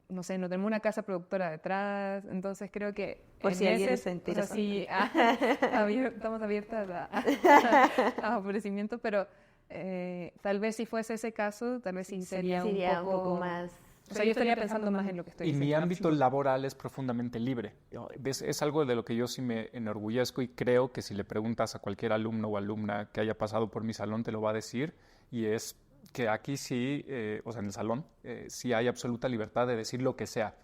No sé, no tenemos una casa productora detrás, entonces creo que... Por si alguien está interesado. O sea, sí, estamos abiertas a ofrecimientos, pero tal vez si fuese ese caso, tal vez sí sería un poco más... O sea, yo estaría pensando más en lo que estoy diciendo. Y mi ámbito laboral es profundamente libre. Es algo de lo que yo sí me enorgullezco y creo que si le preguntas a cualquier alumno o alumna que haya pasado por mi salón, te lo va a decir, y es... que aquí sí, o sea, en el salón, sí hay absoluta libertad de decir lo que sea,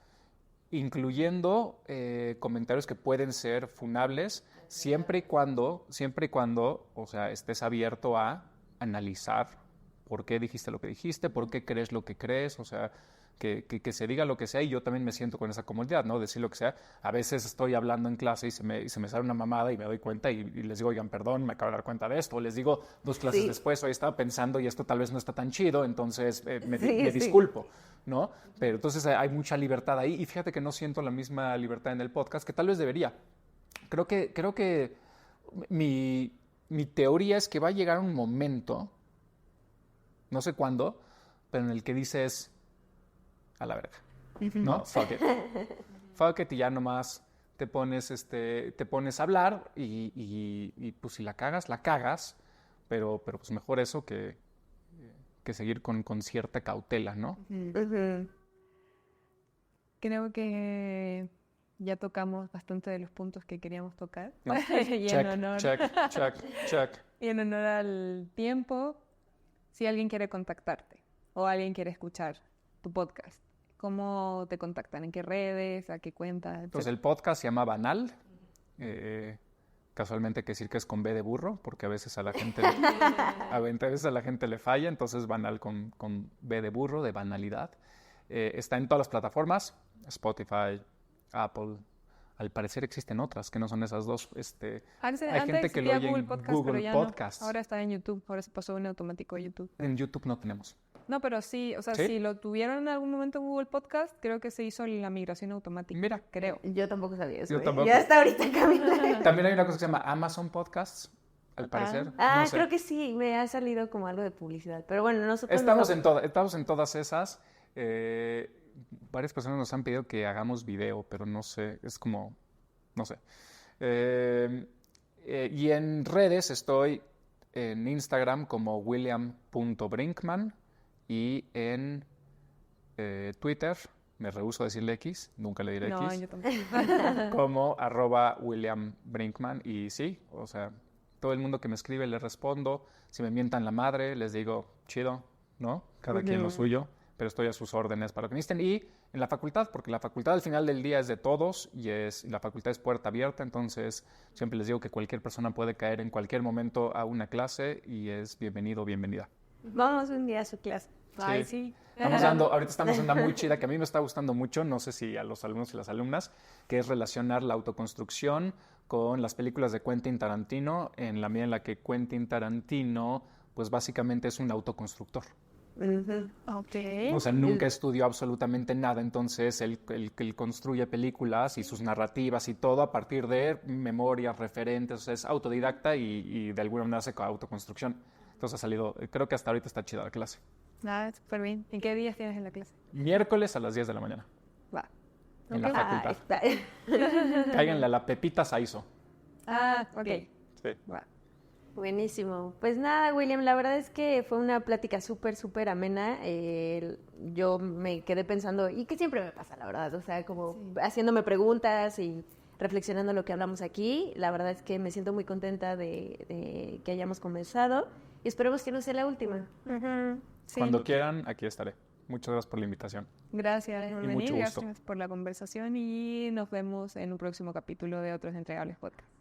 incluyendo comentarios que pueden ser funables, siempre y cuando, o sea, estés abierto a analizar por qué dijiste lo que dijiste, por qué crees lo que crees, o sea, que se diga lo que sea, y yo también me siento con esa comodidad, ¿no? Decir lo que sea. A veces estoy hablando en clase y se me sale una mamada y me doy cuenta y les digo, oigan, perdón, me acabo de dar cuenta de esto. O les digo 2 clases después, hoy estaba pensando y esto tal vez no está tan chido, entonces me disculpo, ¿no? Pero entonces hay mucha libertad ahí, y fíjate que no siento la misma libertad en el podcast, que tal vez debería. Creo que mi teoría es que va a llegar un momento, no sé cuándo, pero en el que dices... a la verga, ¿no? Fuck it. Fuck it, y ya nomás te pones a hablar y pues si la cagas, pero pues mejor eso que seguir con cierta cautela, ¿no? Creo que ya tocamos bastante de los puntos que queríamos tocar. Y Check. Y en honor al tiempo, si alguien quiere contactarte o alguien quiere escuchar tu podcast, ¿cómo te contactan? ¿En qué redes? ¿A qué cuenta? Entonces el podcast se llama Banal. Casualmente hay que decir que es con B de burro, porque a veces a la gente le falla, entonces Banal con B de burro, de banalidad. Está en todas las plataformas, Spotify, Apple. Al parecer existen otras que no son esas dos. Hay gente que lo oye en Google Podcast. Ahora está en YouTube, ahora se pasó en automático a YouTube. En YouTube no tenemos. No, pero sí, o sea, si lo tuvieron en algún momento en Google Podcast, creo que se hizo la migración automática. Mira, creo. Yo tampoco sabía eso. Yo tampoco. Ya hasta ahorita caminando. También hay una cosa que se llama Amazon Podcasts, al parecer. No sé. Creo Creo que sí, me ha salido como algo de publicidad. Pero bueno, nosotros... Estamos en todas esas. Varias personas nos han pedido que hagamos video, pero no sé, es como, no sé. Y en redes estoy en Instagram como william.brinkman y en Twitter, me rehúso a decirle X, nunca le diré No, X, yo tampoco. como @williambrinkman. Y sí, o sea, todo el mundo que me escribe le respondo. Si me mientan la madre, les digo, chido, ¿no? Cada quien lo suyo, pero estoy a sus órdenes para lo que necesiten. Y en la facultad, porque la facultad al final del día es de todos y la facultad es puerta abierta, entonces siempre les digo que cualquier persona puede caer en cualquier momento a una clase y es bienvenido o bienvenida. Vamos un día a su clase. Ay, sí. Ahorita estamos en una muy chida que a mí me está gustando mucho, no sé si a los alumnos y las alumnas, que es relacionar la autoconstrucción con las películas de Quentin Tarantino, en la medida en la que Quentin Tarantino, pues básicamente es un autoconstructor. Ok. O sea, nunca estudió absolutamente nada, entonces él construye películas y sus narrativas y todo a partir de memorias, referentes, o sea, es autodidacta y de alguna manera hace autoconstrucción. Entonces ha salido, creo que hasta ahorita está chida la clase. Ah, súper bien. ¿En qué días tienes en la clase? Miércoles a las 10 de la mañana, Va. en la Ok. facultad. Está. Cáiganle a la Pepita Saizo. Ah, ok. Sí. Va. Buenísimo. Pues nada, William, la verdad es que fue una plática súper amena. Yo me quedé pensando, y que siempre me pasa, la verdad, o sea, como haciéndome preguntas y reflexionando lo que hablamos aquí. La verdad es que me siento muy contenta de que hayamos conversado y esperemos que no sea la última. Sí. Cuando quieran, aquí estaré. Muchas gracias por la invitación. Gracias por Y venir, mucho gusto. gracias por la conversación y nos vemos en un próximo capítulo de Otros Entregables Podcast.